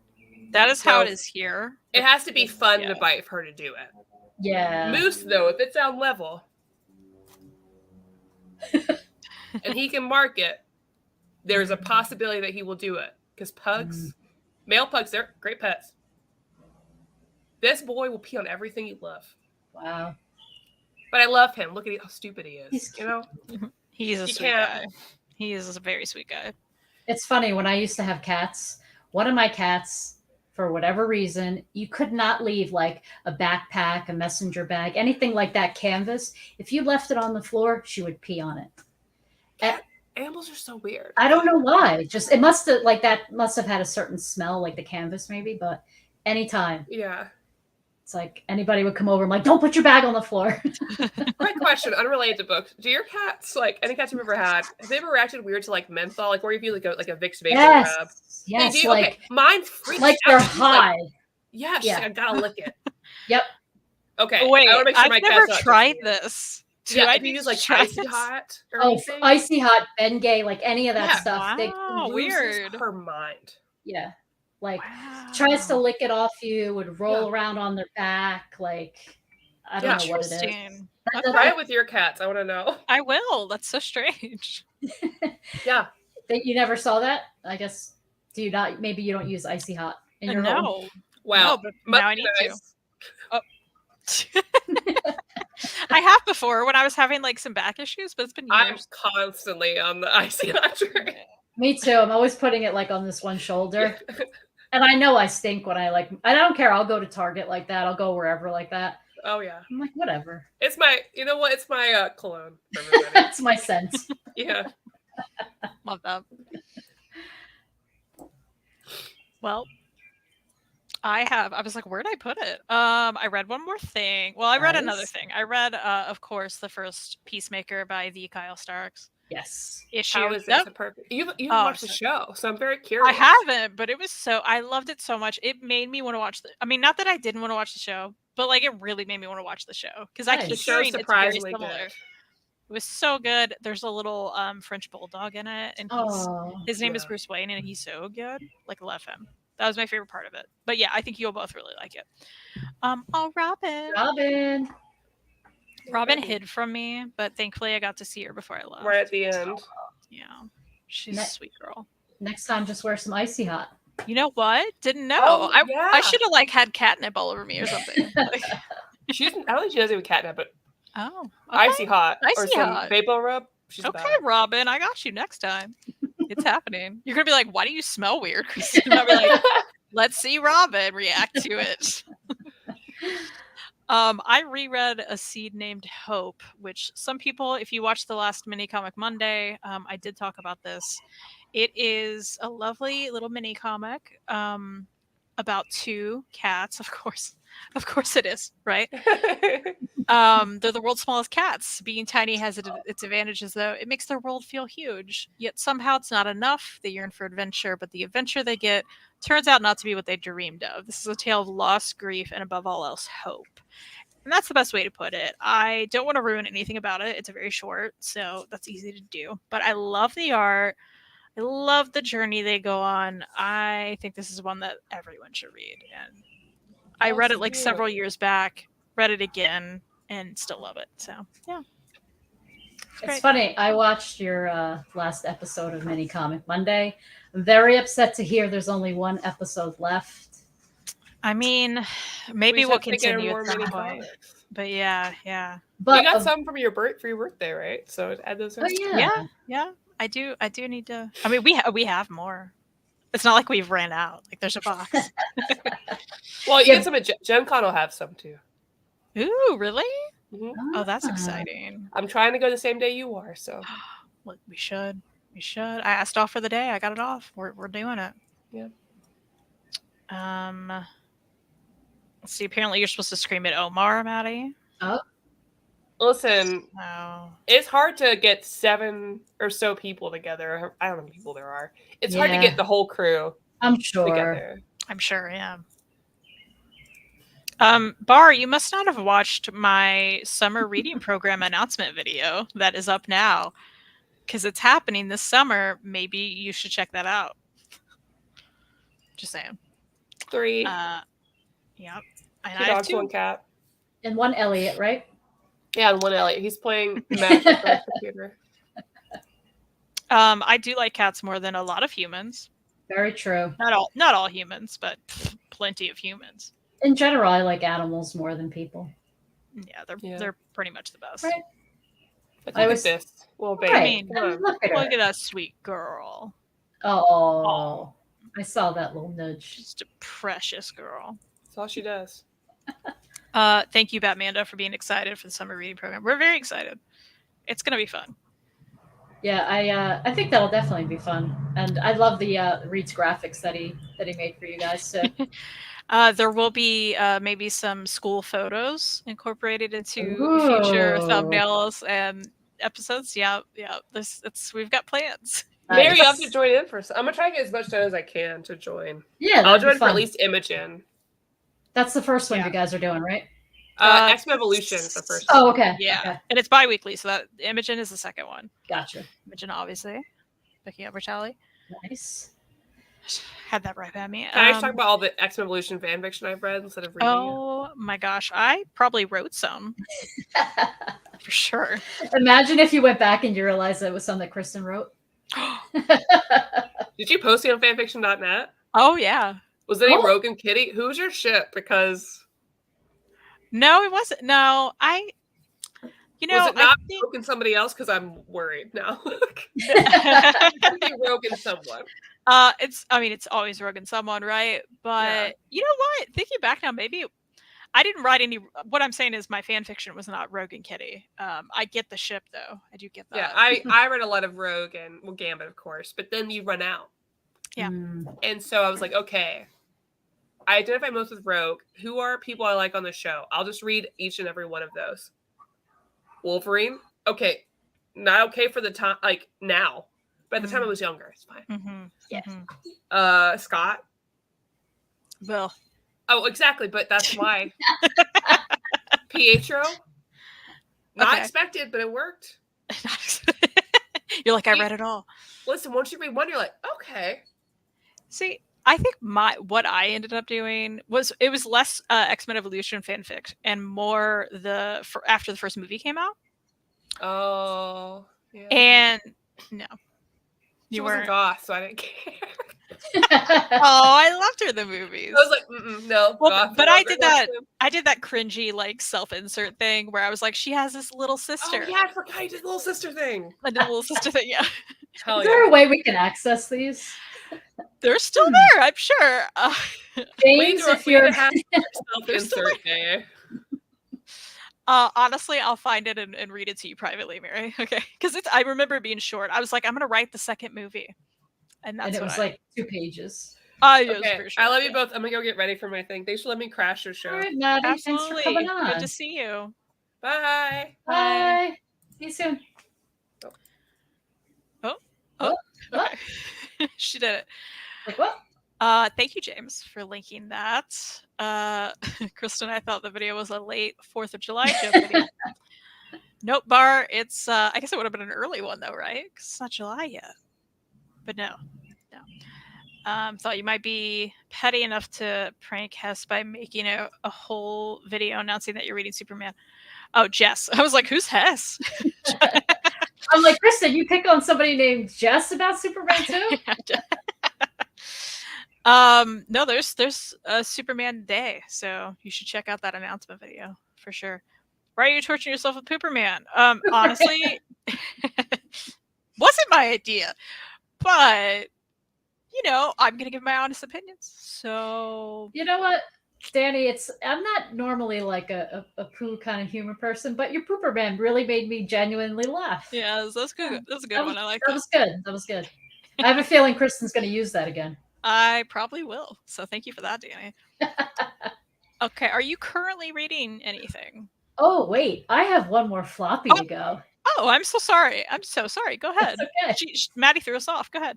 That is how it is here. It has to be fun to bite for her to do it. Yeah. Moose, though, if it's on level, and he can mark it, there's a possibility that he will do it. Because pugs, male pugs, they're great pets. This boy will pee on everything you love. Wow. But I love him. Look at how stupid he is. He's a sweet guy. He is a very sweet guy. It's funny, when I used to have cats, one of my cats, for whatever reason, you could not leave like a backpack, a messenger bag, anything like that canvas. If you left it on the floor, she would pee on it. Animals are so weird. I don't know why. Just it must have had a certain smell, like the canvas maybe, but anytime. Yeah. It's like anybody would come over. I'm like, don't put your bag on the floor. Quick question, unrelated to books. Do your cats, like any cats you've ever had, have they ever reacted weird to like menthol? Like, where you feel like a Vicks Vapor rub? Yes. They do? Like, okay. Mine freaks like they're high. Like, yeah. I gotta lick it. Yep. Okay. Wait, I make sure I've never tried this. Yeah, if you use like Icy Hot or anything. Icy Hot, Bengay, like any of that stuff. Wow, weird. Her mind. Yeah. Like tries to lick it off you, would roll around on their back. Like, I don't know what it is. Try it with your cats. I want to know. I will. That's so strange. Yeah. You never saw that? I guess. Do you not? Maybe you don't use Icy Hot in your home. Wow. No, but now I need to. Oh. I have before when I was having like some back issues, but it's been years. I'm constantly on the Icy Hot train. Me too. I'm always putting it like on this one shoulder. And I know I stink when I don't care. I'll go to Target like that. I'll go wherever like that. Oh yeah. I'm like, whatever. It's my, you know what? It's my cologne for everybody. It's my sense. Yeah. Love that. Well, I was like, where'd I put it? I read one more thing. Well, I read another Nice. thing. I read, of course, the first Peacemaker by the Kyle Starks Yes. issue. How is it? Perfect. You've watched the show, so I'm very curious. I haven't, but I loved it so much. It made me want to watch not that I didn't want to watch the show, but like it really made me want to watch the show because I keep hearing it's very similar. Good. It was so good. There's a little French bulldog in it, and his name is Bruce Wayne, and he's so good. Like, love him. That was my favorite part of it. But yeah, I think you'll both really like it. Robin hid from me, but thankfully I got to see her before I left. Right at the end. Yeah, she's a sweet girl. Next time, just wear some Icy Hot. You know what? Didn't know. Oh, yeah. I should have had catnip all over me or something. I don't think she does it with catnip, but okay. Icy Hot or some Hot. vapor rub. Okay, Robin, I got you next time. It's happening. You're gonna be like, "Why do you smell weird?" Christine? I'll be like, "Let's see Robin react to it." I reread A Seed Named Hope, which some people, if you watched the last Mini Comic Monday, I did talk about this. It is a lovely little mini comic about two cats, of course. Of course it is, right? They're the world's smallest cats. Being tiny has its advantages, though. It makes their world feel huge. Yet somehow it's not enough. They yearn for adventure, but the adventure they get turns out not to be what they dreamed of. This is a tale of loss, grief, and above all else, hope. And that's the best way to put it. I don't want to ruin anything about it. It's very short, so that's easy to do. But I love the art. I love the journey they go on. I think this is one that everyone should read. And I read it several years back, read it again, and still love it. So, yeah. It's funny. I watched your last episode of Mini Comic Monday. I'm very upset to hear there's only one episode left. I mean, maybe we'll continue at some point. But yeah. But you got some for your birthday, right? So add those in. Oh, yeah. I do need to. I mean, we have more. It's not like we've ran out. Like, there's a box. Well, you get some at Gen Con will have some too. Ooh, really? Mm-hmm. Oh, that's exciting. I'm trying to go the same day you are, so. Well, we should. I asked off for the day. I got it off. We're doing it. Yeah. Let's see. Apparently, you're supposed to scream at Omar, Maddie. Oh. Listen, it's hard to get 7 or so people together. I don't know how many people there are. It's hard to get the whole crew. I'm sure. Together. I'm sure, yeah. Bar, you must not have watched my summer reading program announcement video that is up now, because it's happening this summer. Maybe you should check that out. Just saying. 3. Yep. 2 dogs, 1 cat. And 1 Elliot, right? Yeah, and 1 Elliot. He's playing Magic on the computer. I do like cats more than a lot of humans. Very true. Not all humans, but plenty of humans. In general, I like animals more than people. Yeah, they're pretty much the best. Right. But look at this. Well, baby. I mean, look at that sweet girl. Oh, I saw that little nudge. Just a precious girl. That's all she does. Thank you, Batmanda, for being excited for the summer reading program. We're very excited. It's going to be fun. Yeah, I think that'll definitely be fun. And I love the Reed's graphics that he made for you guys. So. There will be maybe some school photos incorporated into future thumbnails and episodes. Yeah. We've got plans. Mary, you have to join in first. I'm gonna try to get as much done as I can to join. Yeah, I'll join for at least Imogen. That's the first one you guys are doing, right? X-Men Evolution is the first. Oh, okay. Yeah, okay. And it's bi-weekly, so that Imogen is the second one. Gotcha. Imogen, obviously, picking up Bertelli. Nice. Had that right at me. Can I just talk about all the X-Men Evolution fan fiction I've read instead of reading it? My gosh, I probably wrote some. For sure. Imagine if you went back and you realized that it was something that Kristen wrote. Did you post it on fanfiction.net? Oh, yeah. Was it a Rogue and Kitty? Who's your ship? Because... No, it wasn't. No, was it not Rogue and somebody else? Because I'm worried now. It could be Rogue and someone. It's always Rogue and someone, right? But you know what? Thinking back now, maybe I didn't write any. What I'm saying is my fan fiction was not Rogue and Kitty. I get the ship though. I do get that. Yeah, I read a lot of Rogue and Gambit, of course, but then you run out. Yeah. And so I was like, okay, I identify most with Rogue. Who are people I like on the show? I'll just read each and every one of those. Wolverine, okay, not okay for the time, like now, but at the time I was younger, it's fine. Yes. Scott. Well. Oh, exactly, but that's why. Pietro. Not expected, but it worked. You're like, I read it all. Listen, once you read one, you're like, okay. See, I think what I ended up doing was less X-Men Evolution fanfic and more after the first movie came out. Oh, yeah. And no, you weren't goth, so I didn't care. I loved her in the movies. I was like, no. Well, but I did that cringy like self-insert thing where I was like, she has this little sister. Oh yeah, I forgot you did the little sister thing. I did the little sister thing, yeah. Is there a way we can access these? They're still there, I'm sure. James, if you're self-insert day. Honestly, I'll find it and read it to you privately, Mary. Okay, because I remember it being short. I was like, I'm gonna write the second movie, and it was like 2 pages. Okay, I love you both. I'm gonna go get ready for my thing. Thanks for letting me crash your show. All right, Maddie, thanks for coming on. Good to see you. Bye. Bye. See you soon. Oh. Okay. She did it. Like what? Thank you, James, for linking that. Kristen, I thought the video was a late 4th of July joke video. Nope, Bar. It's I guess it would have been an early one though, right? Because it's not July yet. But no. Thought you might be petty enough to prank Hess by making a whole video announcing that you're reading Superman. Oh, Jess. I was like, who's Hess? I'm like, Kristen, you pick on somebody named Jess about Superman too? No, there's a Superman Day, so you should check out that announcement video for sure. Why are you torturing yourself with Pooperman? Honestly, wasn't my idea, but I'm gonna give my honest opinions. So you know what, Danny, I'm not normally like a poo kind of humor person, but your Pooperman really made me genuinely laugh. Yeah, that's good. That's a good one. I like that. That was good. I have a feeling Kristen's going to use that again. I probably will. So thank you for that, Danny. Okay, are you currently reading anything? Oh, wait. I have one more floppy to go. Oh, I'm so sorry. Go ahead. Okay. Maddie threw us off. Go ahead.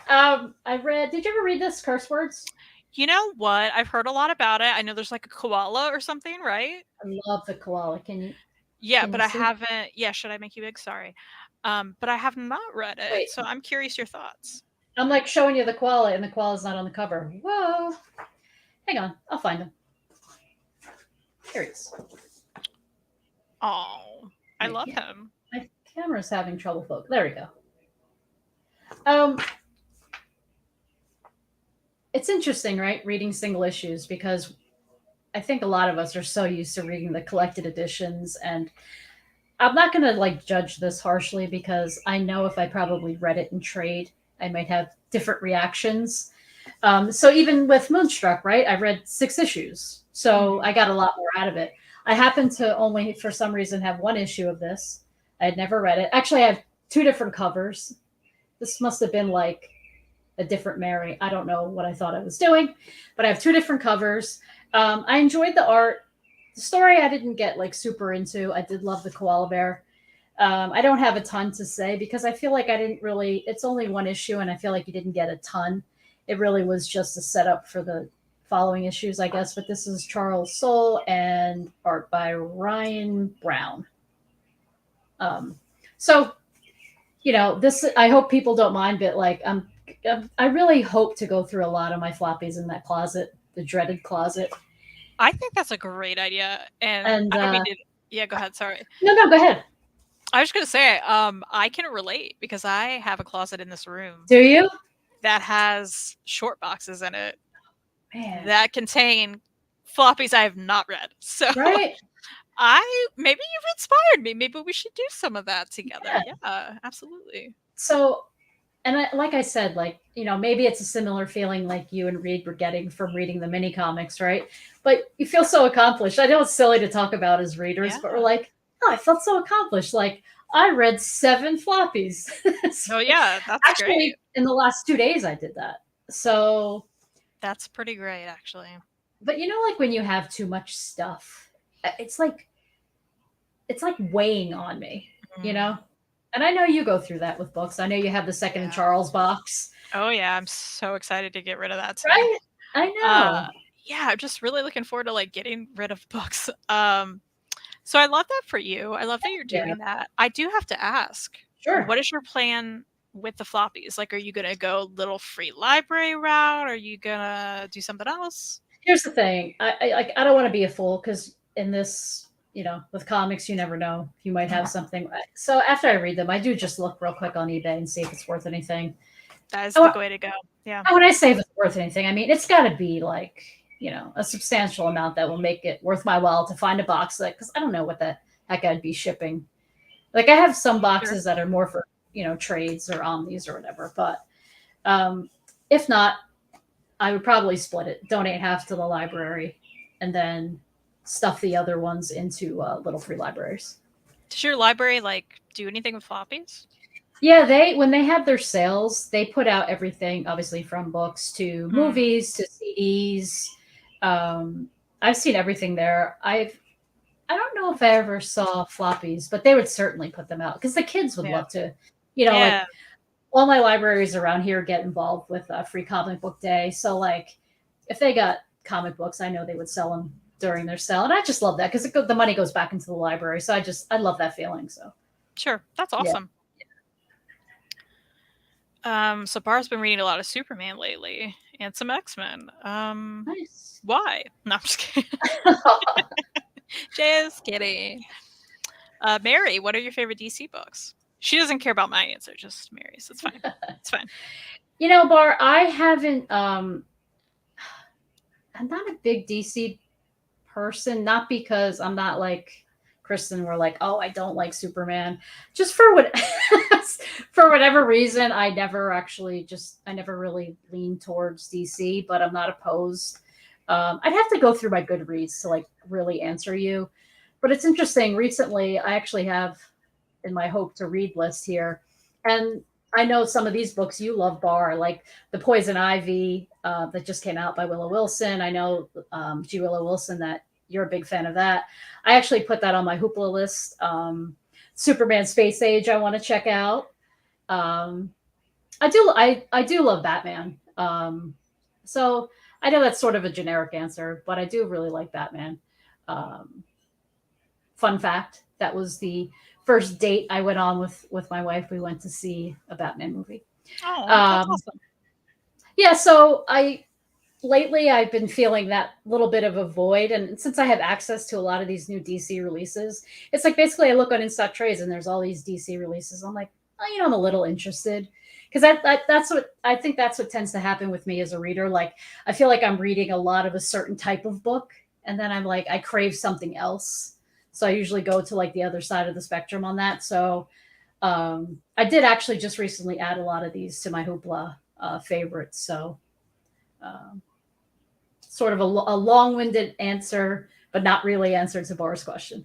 Did you ever read this, Curse Words? You know what? I've heard a lot about it. I know there's like a koala or something, right? I love the koala. Can you? Yeah, but I haven't. Yeah, should I make you big? Sorry. But I have not read it. Wait. So I'm curious your thoughts. I'm like showing you the koala, and the koala's not on the cover. Whoa. Hang on. I'll find him. Here he is. Oh, I love him. My camera's having trouble focusing. There we go. It's interesting, right? Reading single issues, because I think a lot of us are so used to reading the collected editions, and I'm not going to like judge this harshly because I know if I probably read it in trade, I might have different reactions. So even with Moonstruck, right? I read 6 issues, so I got a lot more out of it. I happen to only, for some reason, have 1 issue of this. I had never read it. Actually, I have 2 different covers. This must have been like a different Mary. I don't know what I thought I was doing, but I have 2 different covers. I enjoyed the art. The story I didn't get like super into. I did love the koala bear. I don't have a ton to say because I feel like I didn't really, it's only 1 issue and I feel like you didn't get a ton. It really was just a setup for the following issues, I guess. But this is Charles Soule and art by Ryan Brown. So, this, I hope people don't mind, but like, I really hope to go through a lot of my floppies in that closet, the dreaded closet. I think that's a great idea. And I don't mean to, yeah, go ahead. Sorry. No, go ahead. I was going to say, I can relate because I have a closet in this room. Do you? That has short boxes in it. Man. That contain floppies I have not read. So right. Maybe you've inspired me. Maybe we should do some of that together. Yeah, absolutely. So, and like I said, like, maybe it's a similar feeling like you and Reed were getting from reading the mini comics, right? But you feel so accomplished. I know it's silly to talk about as readers, but we're Yeah. like, oh, I felt so accomplished. Like, I read 7 floppies. Oh yeah, that's great. Actually, in the last 2 days, I did that. So, That's pretty great, actually. but like when you have too much stuff, it's like weighing on me, Mm. And I know you go through that with books. I know you have the Second and Yeah. Charles box. Oh yeah, I'm so excited to get rid of that too. Right? I know. Yeah, I'm just really looking forward to like getting rid of books. So I love that for you. I love that you're Yeah. doing that. I do have to ask, Sure. what is your plan with the floppies? Like, are you gonna go little free library route? Are you gonna do something else? Here's the thing. I don't want to be a fool because in this, with comics, you never know. You might have something. So after I read them, I do just look real quick on eBay and see if it's worth anything. That is the way to go. Yeah. When I say if it's worth anything, I mean it's got to be like a substantial amount that will make it worth my while to find a box because I don't know what the heck I'd be shipping. Like I have some boxes that are more for trades or omnis or whatever, but if not, I would probably split it, donate half to the library, and then stuff the other ones into little free libraries. Does your library like do anything with floppies? Yeah, when they have their sales, they put out everything, obviously from books to movies to CDs. I've seen everything there. I don't know if I ever saw floppies, but they would certainly put them out because the kids would love to, like all my libraries around here get involved with Free Comic Book Day. So like if they got comic books, I know they would sell them during their sale. And I just love that because the money goes back into the library. So I love that feeling. So sure. That's awesome. So Bar's been reading a lot of Superman lately and some X-Men. Nice. Why? No, I'm just kidding. Just kidding. Mary, what are your favorite DC books? She doesn't care about my answer, just Mary's. It's fine. It's fine. Bar, I haven't. I'm not a big DC person, not because I'm not like Kristen. We're like, oh, I don't like Superman. Just for for whatever reason, I never really leaned towards DC, but I'm not opposed. I'd have to go through my Goodreads to like really answer you. But it's interesting. Recently, I actually have in my hope to read list here, and I know some of these books you love, Bar, like The Poison Ivy that just came out by Willow Wilson. I know G. Willow Wilson, that you're a big fan of that. I actually put that on my Hoopla list. Superman Space Age I want to check out. I do love Batman. So I know that's sort of a generic answer, but I do really like Batman. Fun fact, that was the first date I went on with my wife. We went to see a Batman movie. Oh, that's awesome. Yeah, so lately I've been feeling that little bit of a void, and since I have access to a lot of these new DC releases, it's like basically I look on In Stock Trades and there's all these DC releases. I'm like, oh, I'm a little interested because that's what I think that's what tends to happen with me as a reader. Like I feel like I'm reading a lot of a certain type of book, and then I'm like I crave something else. So I usually go to like the other side of the spectrum on that. So I did actually just recently add a lot of these to my Hoopla favorites. So sort of a long-winded answer, but not really answer to Bar's question.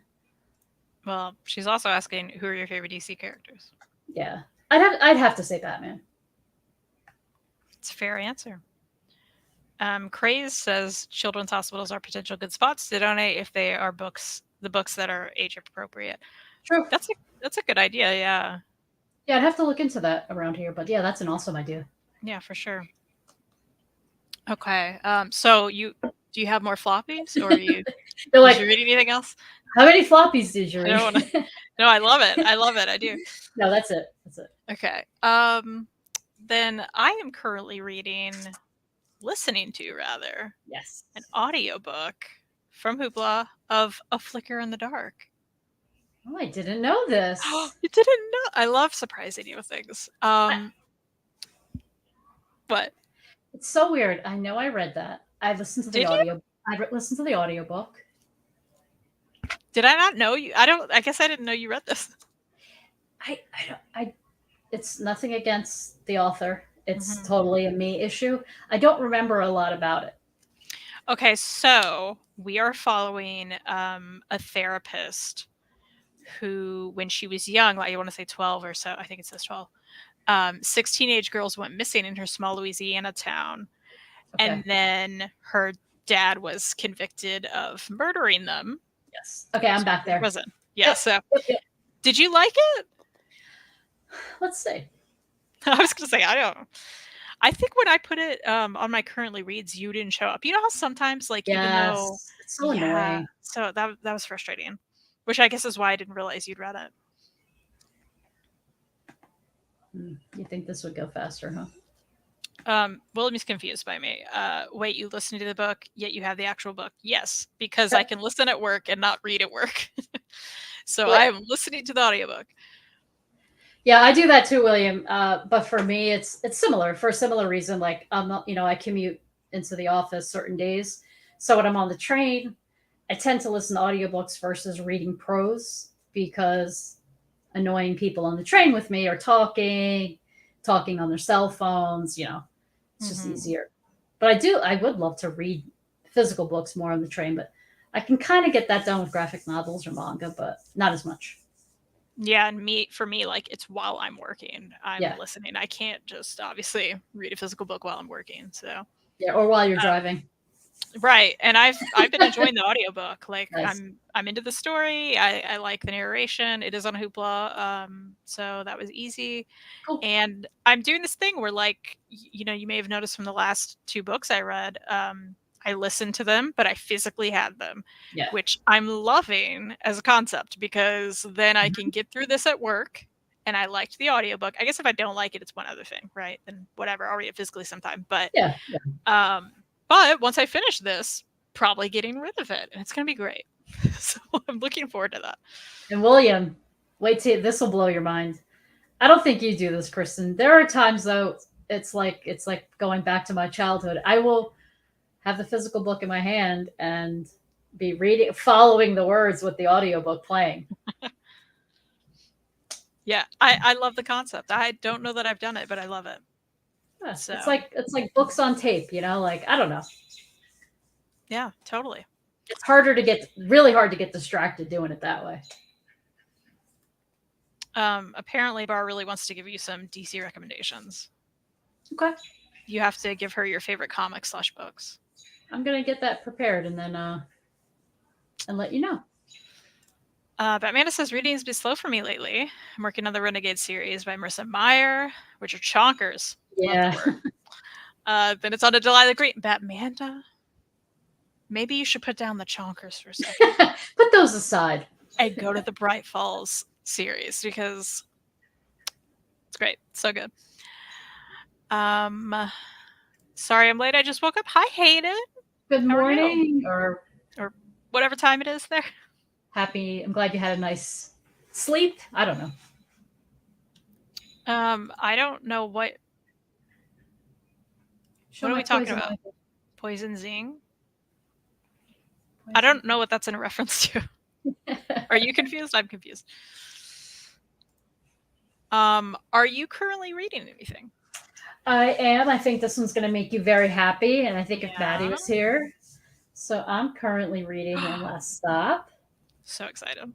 Well, she's also asking, who are your favorite DC characters? Yeah, I'd have to say Batman. It's a fair answer. Craze says children's hospitals are potential good spots to donate if they are the books that are age appropriate. True. That's a good idea. Yeah. Yeah, I'd have to look into that around here, but yeah, that's an awesome idea. Yeah, for sure. Okay. So do you have more floppies, or did you read anything else? How many floppies did you read? No, I love it. I do. No, that's it. Okay. Then I am currently listening to yes, an audiobook from Hoopla of A Flicker in the Dark. Oh, I didn't know this. You didn't know? I love surprising you with things. But it's so weird. I know I read that. I listened to the audio. I listened to the audiobook. Did I not know you? I guess I didn't know you read this. I it's nothing against the author. It's Mhm. totally a me issue. I don't remember a lot about it. Okay, so we are following a therapist who, when she was young, like I want to say 12 or so, I think it says 12, 6 teenage girls went missing in her small Louisiana town. Okay. And then her dad was convicted of murdering them. Yes. Okay, I'm back there. Prison. Yeah, Yep. so Yep. did you like it? Let's see. I was going to say, I don't know. I think when I put it on my currently reads, you didn't show up. You know how sometimes, like, even though, Yes. It's so annoying. so that was frustrating, which I guess is why I didn't realize you'd read it. You think this would go faster, huh? William's confused by me. Wait, you listen to the book, yet you have the actual book? Yes, because I can listen at work and not read at work. So I am listening to the audiobook. Yeah, I do that too, William. But for me, it's similar for a similar reason. Like I'm not, I commute into the office certain days, so when I'm on the train, I tend to listen to audiobooks versus reading prose because annoying people on the train with me are talking on their cell phones. It's just easier. But I would love to read physical books more on the train, but I can kind of get that done with graphic novels or manga, but not as much. Yeah, and for me, like it's while I'm working, I'm listening. I can't just obviously read a physical book while I'm working. So yeah, or while you're driving. Right, and I've been enjoying the audiobook. Like Nice. I'm into the story. I like the narration. It is on Hoopla, so that was easy. Cool. And I'm doing this thing where, like, you may have noticed from the last 2 books I read, I listened to them, but I physically had them, which I'm loving as a concept because then I can get through this at work. And I liked the audiobook. I guess if I don't like it, it's one other thing, right? Then whatever, I'll read it physically sometime. But but once I finish this, probably getting rid of it, and it's going to be great. So I'm looking forward to that. And William, wait till this will blow your mind. I don't think you do this, Kristen. There are times though, it's like going back to my childhood. I will have the physical book in my hand and be reading, following the words with the audiobook playing. Yeah, I love the concept. I don't know that I've done it, but I love it. Yeah, so. It's like books on tape, like I don't know. Yeah, totally. It's really hard to get distracted doing it that way. Apparently Bar really wants to give you some DC recommendations. Okay. You have to give her your favorite comics/books. I'm gonna get that prepared and then and let you know. But Amanda says reading has been slow for me lately. I'm working on the Renegade series by Marissa Meyer, which are chonkers. Yeah. Then it's on to July the Great. But Amanda, maybe you should put down the chonkers for a second. Put those aside. And go to the Bright Falls series because it's great. So good. Sorry I'm late. I just woke up. Hi, Hayden. Good morning. Or whatever time it is there. I'm glad you had a nice sleep. I don't know. I don't know what are we talking about? Poison Zing? I don't know what that's in reference to. Are you confused? I'm confused. Are you currently reading anything? I am. I think this one's going to make you very happy. And I think if Maddie was here. So I'm currently reading One Last Stop. So excited.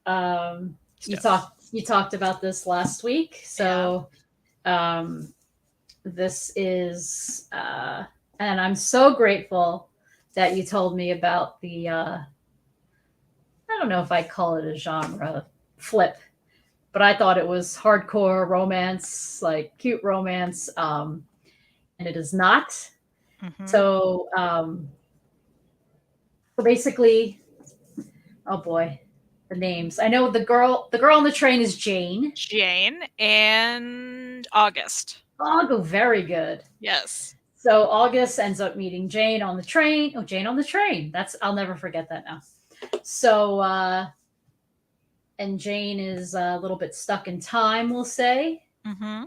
You talked about this last week. So this is and I'm so grateful that you told me about the I don't know if I call it a genre flip, but I thought it was hardcore romance, like cute romance, and it is not. Mm-hmm. So basically, oh boy, the names. I know the girl on the train is Jane. Jane and August. Oh, very good. Yes. So August ends up meeting Jane on the train. Oh, Jane on the train. I'll never forget that now. So, and Jane is a little bit stuck in time, we'll say. Mm-hmm.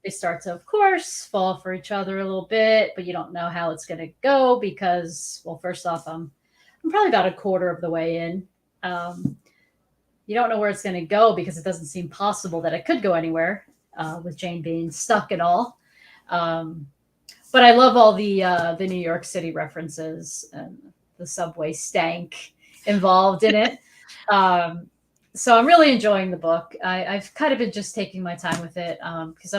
They start to, of course, fall for each other a little bit, but you don't know how it's going to go because, well, first off, I'm probably about a quarter of the way in. You don't know where it's going to go because it doesn't seem possible that it could go anywhere. with Jane being stuck and all. But I love all the New York City references and the subway stank involved in it. So I'm really enjoying the book. I've kind of been just taking my time with it because I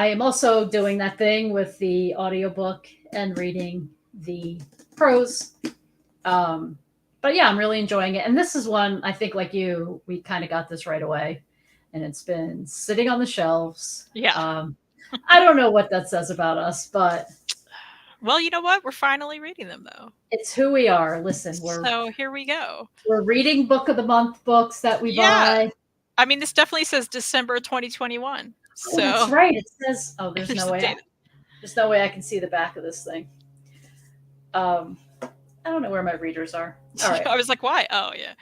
am also doing that thing with the audiobook and reading the prose. But yeah, I'm really enjoying it. And this is one, I think, like you, we kind of got this right away. And it's been sitting on the shelves. Yeah. I don't know what that says about us, but. Well, you know what? We're finally reading them, though. It's who we are. Listen, so here we go. We're reading Book of the Month books that we buy. I mean, this definitely says December 2021. So that's right. It says, there's no way. There's no way I can see the back of this thing. I don't know where my readers are. All right. I was like, why? Oh, yeah.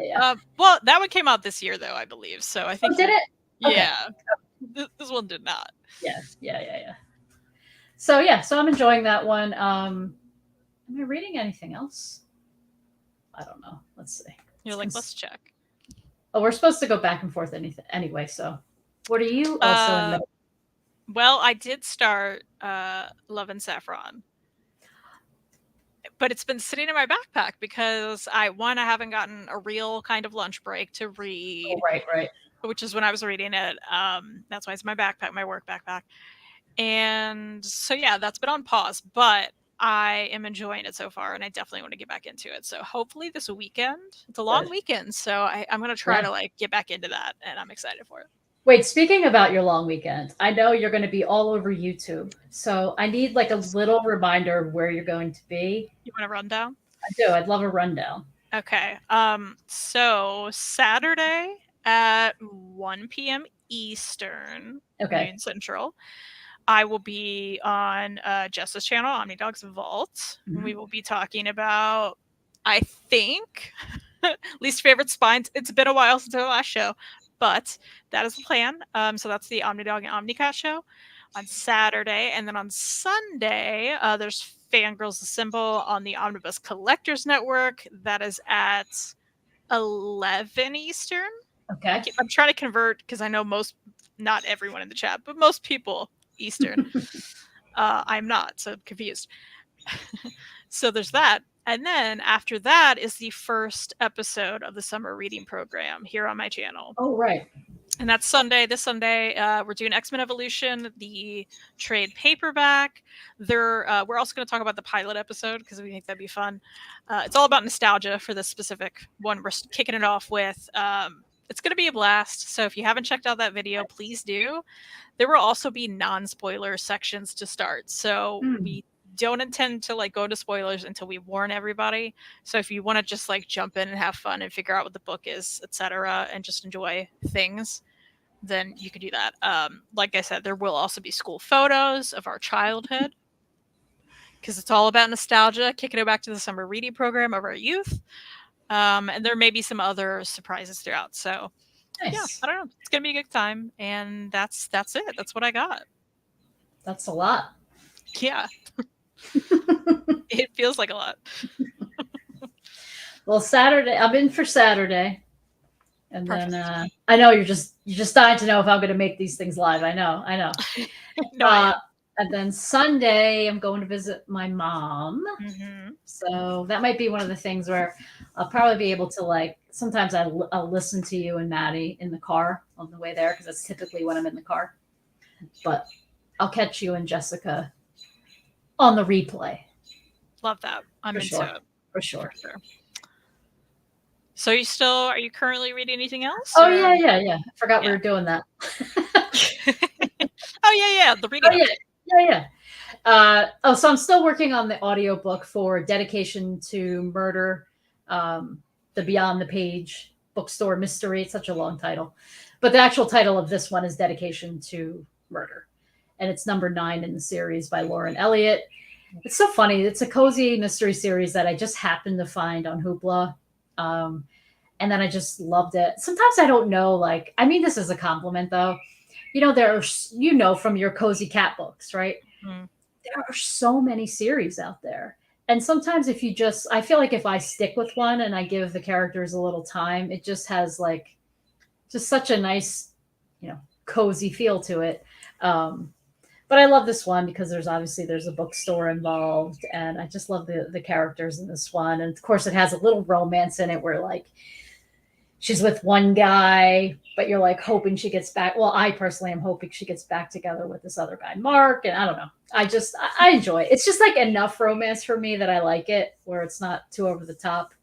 Yeah. Well, that one came out this year, though, I believe. So I think. Did it? Okay. Yeah. This one did not. Yeah. So I'm enjoying that one. Am I reading anything else? I don't know. Let's see. You're like, let's check. Oh, we're supposed to go back and forth anyway. So, what are you also in the middle? Well, I did start Love and Saffron, but it's been sitting in my backpack because I haven't gotten a real kind of lunch break to read. Oh, right. Which is when I was reading it. That's why it's my backpack, my work backpack. And so, yeah, that's been on pause, but I am enjoying it so far, and I definitely want to get back into it. So hopefully this weekend, it's a long weekend, so I'm going to try to get back into that, and I'm excited for it. Wait, speaking about your long weekend, I know you're going to be all over YouTube, so I need a little reminder of where you're going to be. You want a rundown? I do. I'd love a rundown. Okay. So Saturday at 1 p.m. Eastern, noon Central, I will be on Jess's channel, Omnidog's Vault. Mm-hmm. We will be talking about, I think, least favorite spines. It's been a while since our last show, but that is the plan. So that's the Omnidog and Omnicat show on Saturday. And then on Sunday, there's Fangirls Assemble on the Omnibus Collectors Network. That is at 11 Eastern. Okay. I'm trying to convert because I know not everyone in the chat, but most people Eastern. I'm not, so I'm confused. So there's that. And then after that is the first episode of the summer reading program here on my channel. Oh, right. And that's Sunday. This Sunday, we're doing X-Men Evolution, the trade paperback. We're also going to talk about the pilot episode because we think that'd be fun. It's all about nostalgia for this specific one we're kicking it off with. It's going to be a blast. So if you haven't checked out that video, please do. There will also be non-spoiler sections to start. So we don't intend to go to spoilers until we warn everybody. So if you want to just jump in and have fun and figure out what the book is, etc., and just enjoy things, then you can do that. Like I said, there will also be school photos of our childhood because it's all about nostalgia, kicking it back to the summer reading program of our youth. And there may be some other surprises throughout. So nice. Yeah, I don't know. It's going to be a good time. And that's it. That's what I got. That's a lot. Yeah. It feels like a lot. Well, Saturday, I'm in for Saturday. And Perfect. Then I know you're just dying to know if I'm going to make these things live. I know. No, and then Sunday, I'm going to visit my mom. Mm-hmm. So that might be one of the things where I'll probably be able to sometimes I'll listen to you and Maddie in the car on the way there because that's typically when I'm in the car. But I'll catch you and Jessica on the replay. Love that. I'm into it. For sure. So are you currently reading anything else? Oh, yeah. I forgot we were doing that. Oh, yeah. The reading. Yeah. So I'm still working on the audiobook for Dedication to Murder, the Beyond the Page bookstore mystery. It's such a long title. But the actual title of this one is Dedication to Murder. And it's number 9 in the series by Lauren Elliott. It's so funny. It's a cozy mystery series that I just happened to find on Hoopla. And then I just loved it. Sometimes I don't know, I mean this is a compliment though. From your cozy cat books, right? Mm. There are so many series out there. And sometimes I feel like if I stick with one and I give the characters a little time, it just has just such a nice cozy feel to it. But I love this one because there's a bookstore involved, and I just love the characters in this one. And of course, it has a little romance in it where like she's with one guy, but you're like hoping she gets back. Well, I personally am hoping she gets back together with this other guy, Mark. And I don't know. I enjoy it. It's just like enough romance for me that I like it, where it's not too over the top.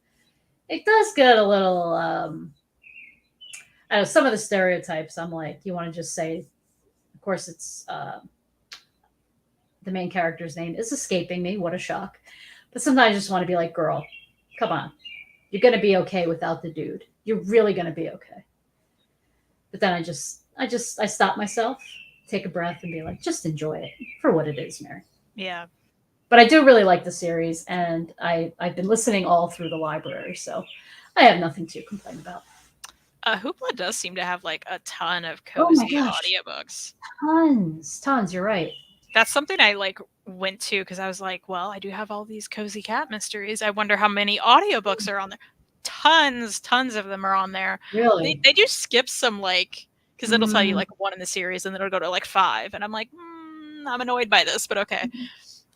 It does get a little. I know some of the stereotypes. I'm like, you want to just say, of course, it's the main character's name is escaping me. What a shock! But sometimes I just want to be like, girl, come on, you're gonna be okay without the dude. You're really gonna be okay. But then I stop myself, take a breath, and be like, just enjoy it for what it is, Mary. Yeah. But I do really like the series, and I've been listening all through the library, so I have nothing to complain about. Hoopla does seem to have like a ton of Oh my cozy gosh. audiobooks. Tons. You're right. That's something I like went to because I was like, well, I do have all these cozy cat mysteries. I wonder how many audiobooks are on there. Tons of them are on there. Really? They do skip some like because it'll tell you Mm. like one in the series and then it'll go to like 5, and I'm like, I'm annoyed by this, but okay.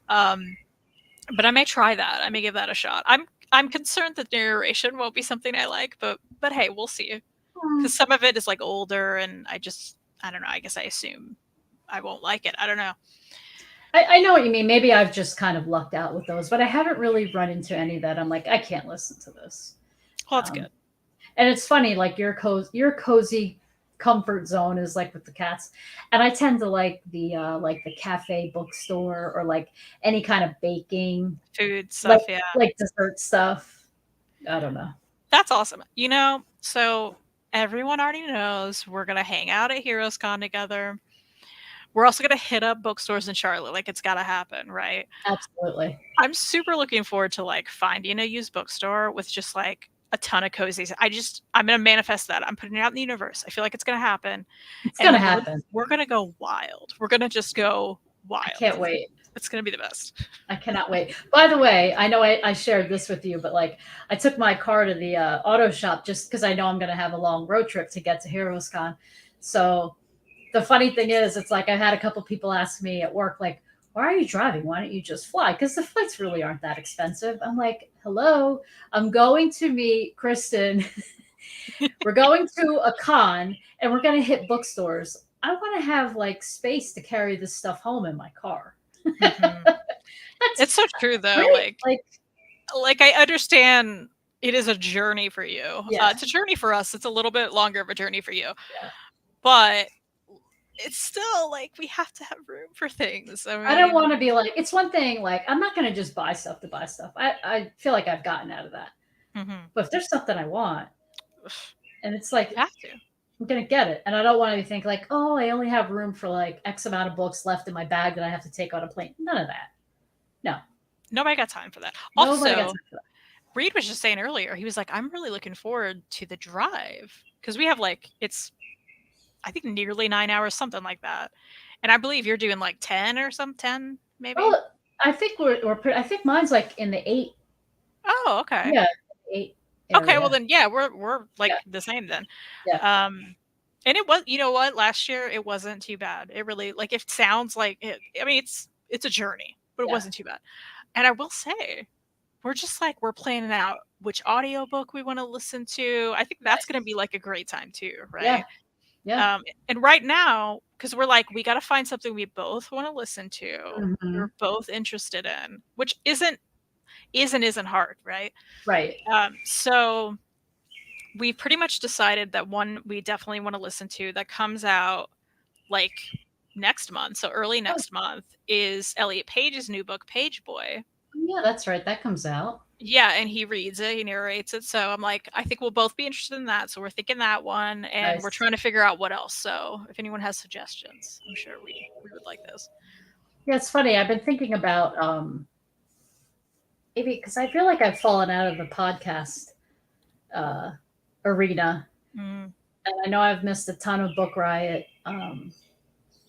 But I may try that. I may give that a shot. I'm concerned that narration won't be something I like, but hey, we'll see. Because some of it is like older, and I don't know. I guess I assume I won't like it. I don't know. I know what you mean. Maybe I've just kind of lucked out with those, but I haven't really run into any that I'm like, I can't listen to this. Well, that's good. And it's funny, like your cozy comfort zone is like with the cats, and I tend to like the cafe bookstore or like any kind of baking Food stuff, yeah. like dessert stuff. I don't know. That's awesome. So everyone already knows we're gonna hang out at HeroesCon together. We're also gonna hit up bookstores in Charlotte. Like it's gotta happen, right? Absolutely. I'm super looking forward to like finding a used bookstore with just like a ton of cozies. I'm gonna manifest that. I'm putting it out in the universe. I feel like it's gonna happen. It's gonna happen. We're gonna go wild. We're gonna just go wild. I can't wait. It's gonna be the best. I cannot wait. By the way, I know I shared this with you, but like I took my car to the auto shop just because I know I'm going to have a long road trip to get to HeroesCon. So the funny thing is, it's like I had a couple people ask me at work, like, why are you driving? Why don't you just fly? Because the flights really aren't that expensive. I'm like, hello, I'm going to meet Kristen. We're going to a con and we're going to hit bookstores. I want to have like space to carry this stuff home in my car. Mm-hmm. It's so true though. Right? Like I understand it is a journey for you. Yeah. It's a journey for us. It's a little bit longer of a journey for you. Yeah. But it's still like we have to have room for things. I don't want to be like, it's one thing, like I'm not going to just buy stuff to buy stuff. I feel like I've gotten out of that. Mm-hmm. But if there's something I want, and it's like, you have to. I'm going to get it. And I don't want to think like, oh, I only have room for like X amount of books left in my bag that I have to take on a plane. None of that. No. Nobody got time for that. Nobody got Also, time for that. Reed was just saying earlier, he was like, I'm really looking forward to the drive. Because we have like, I think nearly 9 hours, something like that. And I believe you're doing like 10 or some 10, maybe. Well, I think I think mine's like in the 8. Oh, okay. Yeah, 8. Area. Okay, well then, yeah, we're like the same then. Yeah. And it was, you know what? Last year it wasn't too bad. It really like it sounds like it. I mean, it's a journey, but it wasn't too bad. And I will say, we're just like we're planning out which audiobook we want to listen to. I think that's going to be like a great time too, right? Yeah. And right now, because we're like, we got to find something we both want to listen to. Mm-hmm. We're both interested in, which isn't hard, right? Right. So we pretty much decided that one we definitely want to listen to that comes out like next month. So early next month is Elliot Page's new book, Page Boy. Yeah, that's right. That comes out. Yeah, and he reads it, he narrates it. So I'm like, I think we'll both be interested in that. So we're thinking that one, and we're trying to figure out what else. So if anyone has suggestions, I'm sure we would like those. Yeah, it's funny. I've been thinking about maybe because I feel like I've fallen out of the podcast arena, and I know I've missed a ton of Book Riot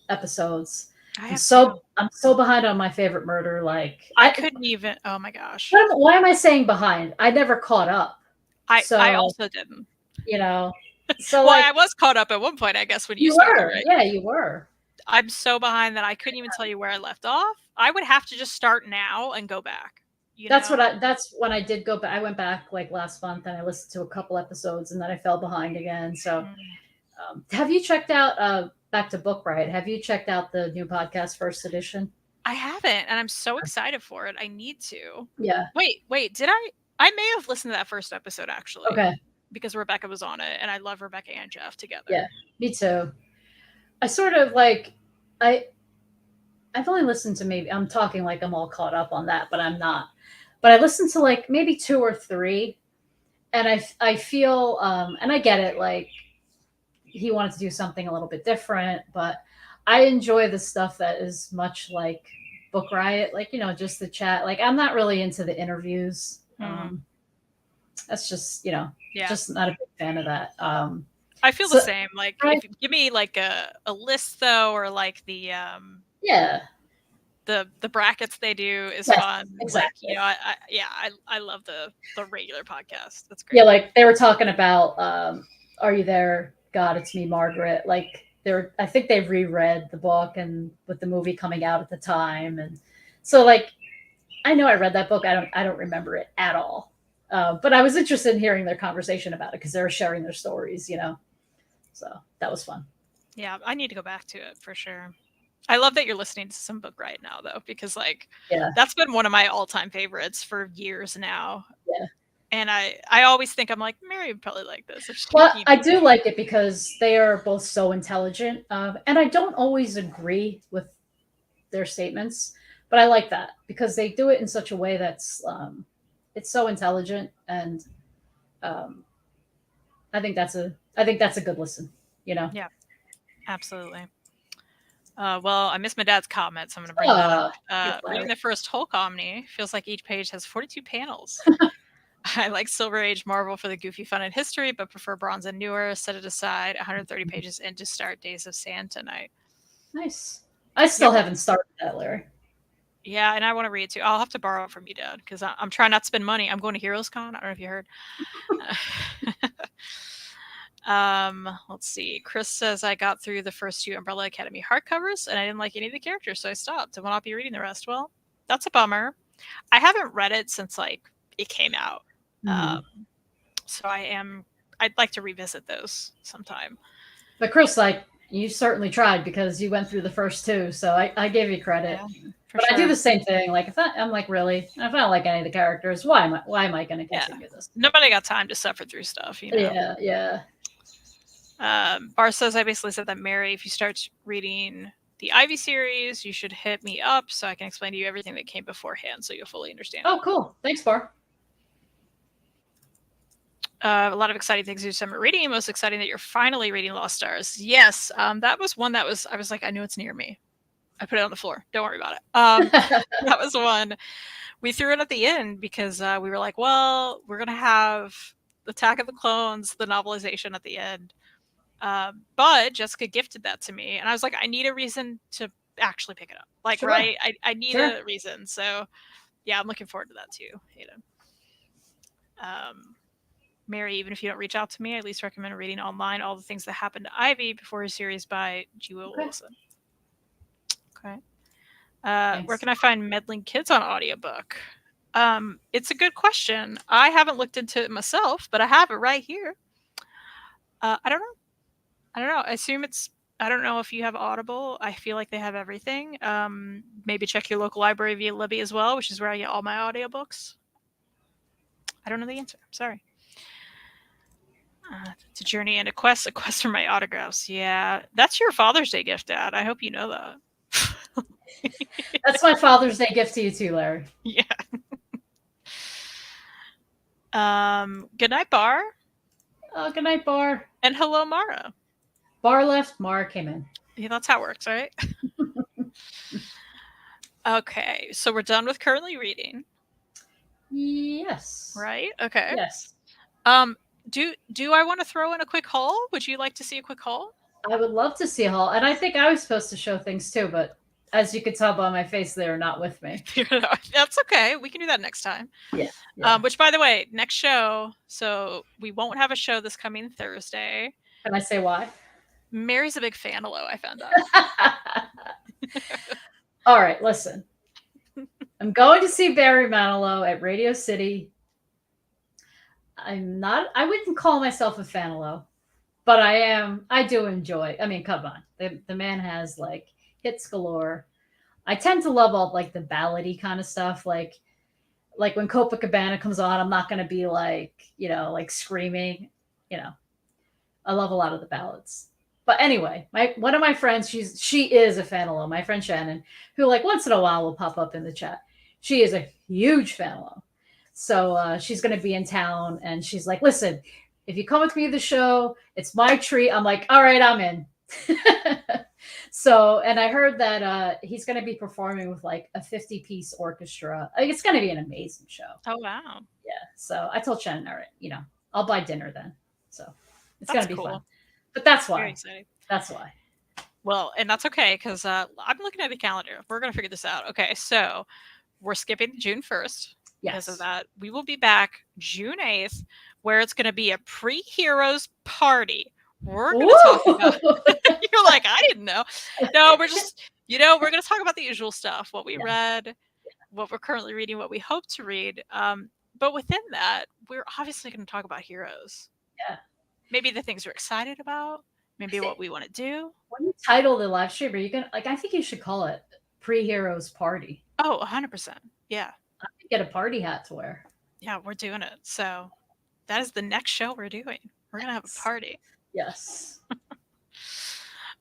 episodes. I'm so behind on my favorite murder. Like I couldn't even. Oh my gosh! Why am I saying behind? I never caught up. I also didn't. You know, So well, like, I was caught up at one point, I guess, when you you started, were, right? yeah, you were. I'm so behind that I couldn't even tell you where I left off. I would have to just start now and go back. That's when I did go back. I went back like last month and I listened to a couple episodes and then I fell behind again. So, have you checked out back to Book Riot? Have you checked out the new podcast First Edition? I haven't, and I'm so excited for it. I need to. Yeah. Wait, did I? I may have listened to that first episode actually. Okay. Because Rebecca was on it, and I love Rebecca and Jeff together. Yeah, me too. I sort of like I've only listened to maybe I'm talking like I'm all caught up on that, but I'm not. But I listened to like maybe 2 or 3, and I feel and I get it, like he wanted to do something a little bit different, but I enjoy the stuff that is much like Book Riot, like just the chat. Like I'm not really into the interviews. That's just just not a big fan of that. I feel the same. Like if you give me like a list though, or like the the brackets they do is fun. Exactly. Like, I love the regular podcast. That's great. Yeah, like they were talking about Are You There, God, It's Me, Margaret. Like I think they've reread the book and with the movie coming out at the time, and so like I know I read that book. I don't remember it at all, but I was interested in hearing their conversation about it because they were sharing their stories, So that was fun. Yeah, I need to go back to it for sure. I love that you're listening to some Book Riot now, though, because that's been one of my all-time favorites for years now. Yeah. And I always think I'm like, Mary would probably like this. Well, I do like it because they are both so intelligent, and I don't always agree with their statements, but I like that because they do it in such a way that's it's so intelligent, and I think that's a good listen. Yeah, absolutely. Well, I missed my dad's comment, so I'm going to bring that up. Reading the first Hulk Omni feels like each page has 42 panels. I like Silver Age Marvel for the goofy fun and history, but prefer Bronze and newer. Set it aside 130 pages in to start Days of Sand tonight. Nice. I still haven't started that, Larry. Yeah, and I want to read it too. I'll have to borrow it from you, Dad, because I'm trying not to spend money. I'm going to Heroes Con. I don't know if you heard. Let's see. Chris says I got through the first 2 Umbrella Academy hardcovers and I didn't like any of the characters, so I stopped. I will not be reading the rest. Well, that's a bummer. I haven't read it since like it came out. So I'd like to revisit those sometime. But Chris, like you certainly tried because you went through the first 2, so I gave you credit. Yeah, but sure. I do the same thing. Like I'm like, really, if I don't like any of the characters, why am I going to continue this? Nobody got time to suffer through stuff, Yeah. Bar says I basically said that Mary, if you start reading the Ivy series, you should hit me up so I can explain to you everything that came beforehand, so you'll fully understand. Oh, cool! Thanks, Bar. A lot of exciting things you summer reading. Most exciting that you're finally reading Lost Stars. Yes, that was one that I was like, I know it's near me. I put it on the floor. Don't worry about it. That was one. We threw it at the end because we were like, well, we're going to have Attack of the Clones, the novelization at the end. But Jessica gifted that to me. And I was like, I need a reason to actually pick it up. Like, sure. Right? I need a reason. So, yeah, I'm looking forward to that too. Mary, even if you don't reach out to me, I at least recommend reading online all the things that happened to Ivy before a series by Jewel Wilson. Okay. Where can I find Meddling Kids on audiobook? It's a good question. I haven't looked into it myself, but I have it right here. I don't know. I assume I don't know if you have Audible. I feel like they have everything. Maybe check your local library via Libby as well, which is where I get all my audiobooks. I don't know the answer. I'm sorry. It's a journey and a quest for my autographs. Yeah, that's your Father's Day gift, Dad. I hope you know that. That's my Father's Day gift to you too, Larry. Yeah. Good night, Bar. Oh, good night, Bar. And hello, Mara. Bar left, Mara came in. Yeah, that's how it works, right? Okay, so we're done with currently reading. Yes. Right? Okay. Yes. Do I want to throw in a quick haul? Would you like to see a quick haul? I would love to see a haul. And I think I was supposed to show things too, but as you could tell by my face, they're not with me. That's okay. We can do that next time. Yeah. Which, by the way, next show, so we won't have a show this coming Thursday. Can I say why? Mary's a big Fanalo, I found out. All right, listen. I'm going to see Barry Manilow at Radio City. I wouldn't call myself a Fanalo, but I do enjoy. I mean, come on. The man has like hits galore. I tend to love all like the ballady kind of stuff. Like when Copacabana comes on, I'm not going to be like, like screaming, you know. I love a lot of the ballads. But anyway, one of my friends, she is a Fanalo. My friend Shannon, who like once in a while will pop up in the chat. She is a huge Fanalo. So she's going to be in town, and she's like, "Listen, if you come with me to the show, it's my treat." I'm like, "All right, I'm in." So, and I heard that he's going to be performing with like a 50-piece orchestra. Like, it's going to be an amazing show. Oh wow! Yeah. So I told Shannon, "All right, I'll buy dinner then." So it's going to be cool. fun. But that's why. Very exciting. That's why. Well, and that's okay because I'm looking at the calendar. We're going to figure this out. Okay, so we're skipping June 1st. Yes. Because of that, we will be back June 8th, where it's going to be a pre-Heroes party. We're going to talk about. You're like, I didn't know. No, we're just, we're going to talk about the usual stuff: what we read, what we're currently reading, what we hope to read. But within that, we're obviously going to talk about Heroes. Yeah. Maybe the things we're excited about. Maybe what we want to do. When you title the live stream, are you gonna I think you should call it Pre-Heroes Party. Oh, 100%. Yeah. I could get a party hat to wear. Yeah, we're doing it. So that is the next show we're doing. We're going to have a party. Yes.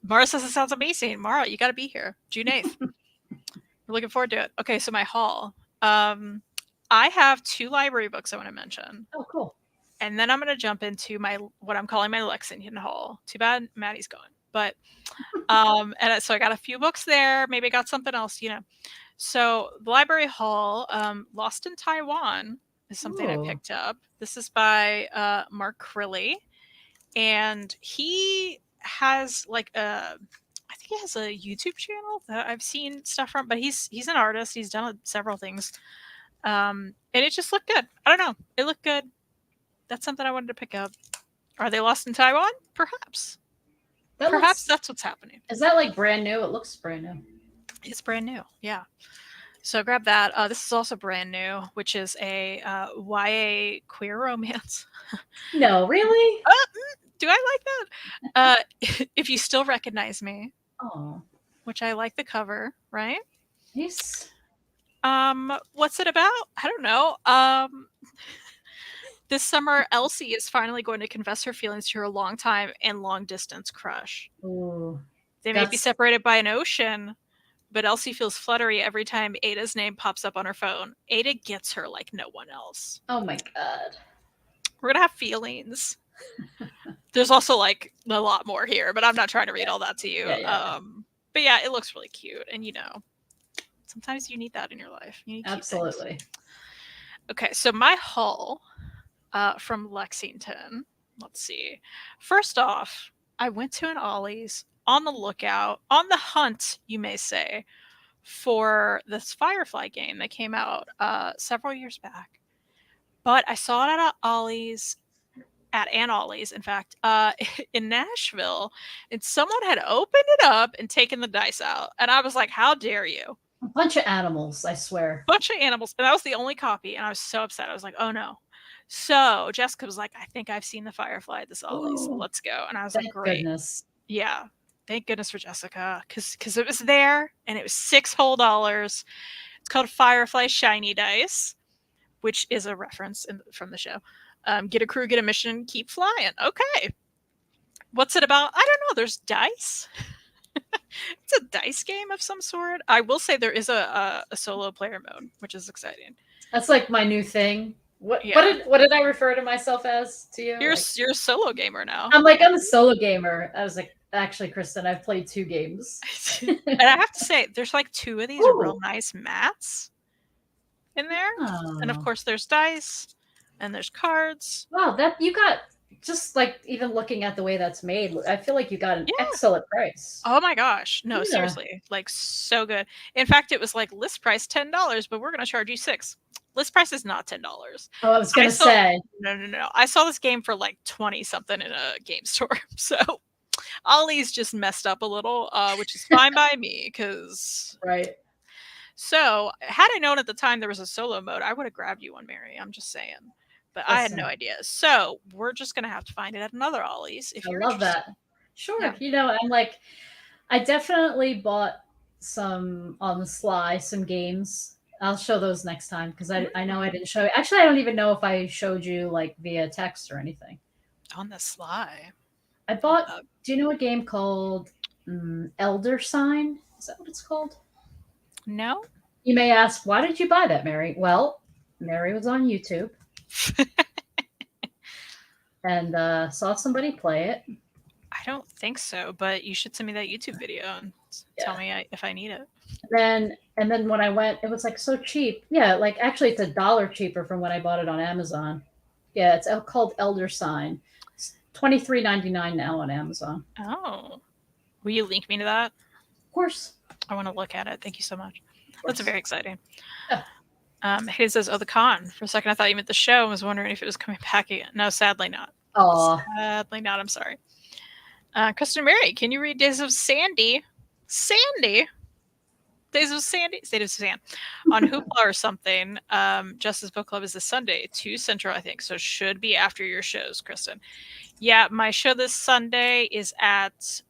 Mara says it sounds amazing. Mara, you got to be here. June 8th. We're looking forward to it. Okay, so my haul. I have 2 library books I want to mention. Oh, cool. And then I'm going to jump into what I'm calling my Lexington haul. Too bad Maddie's gone. But, and so I got a few books there. Maybe I got something else, So the library haul, Lost in Taiwan is something I picked up. This is by Mark Crilly. And he has like I think he has a YouTube channel that I've seen stuff from, but he's an artist. He's done several things. And it just looked good. I don't know. It looked good. That's something I wanted to pick up. Are they lost in Taiwan? Perhaps. Perhaps that's what's happening. Is that like brand new? It looks brand new. It's brand new. Yeah. So grab that. This is also brand new, which is a YA queer romance. No, really? Do I like that? If you still recognize me. Oh. Which I like the cover, right? Yes. What's it about? I don't know. This summer, Elsie is finally going to confess her feelings to her long-time and long-distance crush. Ooh, they may be separated by an ocean, but Elsie feels fluttery every time Ada's name pops up on her phone. Ada gets her like no one else. Oh my god. We're going to have feelings. There's also like a lot more here, but I'm not trying to read all that to you. But yeah, it looks really cute. And sometimes you need that in your life. You need absolutely. Okay, so my haul from Lexington. Let's see. First off, I went to an Ollie's on the lookout, on the hunt, you may say, for this Firefly game that came out several years back. But I saw it at Ollie's, in fact, in Nashville, and someone had opened it up and taken the dice out. And I was like, how dare you? A bunch of animals, I swear. Bunch of animals. And that was the only copy. And I was so upset. I was like, oh no. So Jessica was like, I think I've seen the Firefly at this Ollie's. So let's go. And I was like, great. Goodness. Yeah. Thank goodness for Jessica. Because it was there and it was $6 whole. It's called Firefly Shiny Dice, which is a reference from the show. Get a crew, get a mission, keep flying. Okay. What's it about? I don't know. There's dice. It's a dice game of some sort. I will say there is a solo player mode, which is exciting. That's like my new thing. What did I refer to myself as to you? You're a solo gamer now. I'm a solo gamer. I was like, actually, Kristen, I've played 2 games. And I have to say, there's like 2 of these real nice mats in there. Oh. And of course there's dice and there's cards. Wow, that you got just like even looking at the way that's made, I feel like you got an excellent price. Oh my gosh. No, seriously. Like so good. In fact, it was like list price $10, but we're gonna charge you $6. list price is not $10. Oh, I was gonna say. No. I saw this game for like 20 something in a game store. So Ollie's just messed up a little, which is fine by me, because right. So had I known at the time there was a solo mode, I would have grabbed you one, Mary. I'm just saying. But I had no idea. So we're just gonna have to find it at another Ollie's if you're interested. That. Sure. Yeah. I'm like, I definitely bought some on the sly, some games. I'll show those next time, because I know I didn't show you. Actually, I don't even know if I showed you like via text or anything. On the sly. I bought, do you know a game called Elder Sign? Is that what it's called? No. You may ask, why did you buy that, Mary? Well, Mary was on YouTube and saw somebody play it. I don't think so, but you should send me that YouTube video and tell me if I need it. And then when I went, it was like so cheap. Yeah, like actually it's $1 cheaper from when I bought it on Amazon. Yeah, it's called Elder Sign. It's $23.99 now on Amazon. Oh. Will you link me to that? Of course. I want to look at it. Thank you so much. That's very exciting. He says, "Oh, the con." For a second, I thought you meant the show. I was wondering if it was coming back again. No, sadly not. Oh, sadly not. I'm sorry. Kristen Mary, can you read Days of Sandy? Days of Sandy? State of Sand. On Hoopla or something. Justice Book Club is this Sunday, 2 Central, I think. So it should be after your shows, Kristen. Yeah, my show this Sunday is at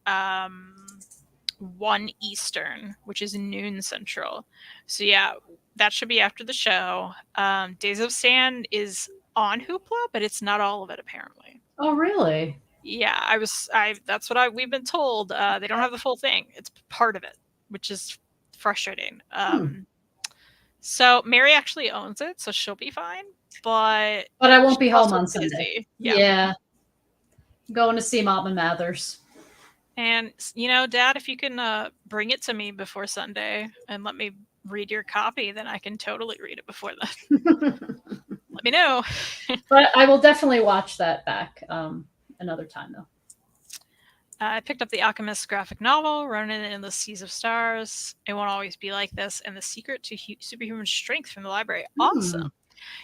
1 Eastern, which is noon Central. So yeah, that should be after the show. Days of Sand is on Hoopla, but it's not all of it apparently. Oh, really? Yeah, that's what we've been told. They don't have the full thing. It's part of it, which is frustrating. So Mary actually owns it, so she'll be fine. But I won't be home on Sunday. Yeah. Going to see Mom and Mathers. And, Dad, if you can bring it to me before Sunday and let me read your copy, then I can totally read it before then. Let me know. But I will definitely watch that back another time, though. I picked up The Alchemist graphic novel, Ronin in the Seas of Stars. It Won't Always Be Like This, and The Secret to Superhuman Strength from the library. Awesome.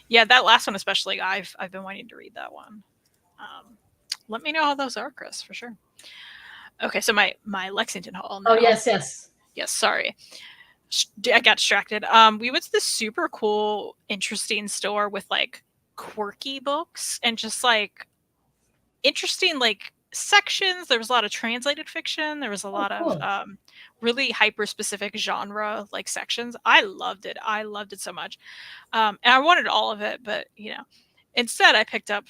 Yeah, that last one especially, I've been wanting to read that one. Let me know how those are, Chris, for sure. Okay, so my Lexington haul now. Oh, yes. Yes, sorry. I got distracted. We went to this super cool, interesting store with like quirky books and just like interesting like sections. There was a lot of translated fiction. There was a lot of really hyper specific genre like sections. I loved it. I loved it so much. And I wanted all of it, but instead I picked up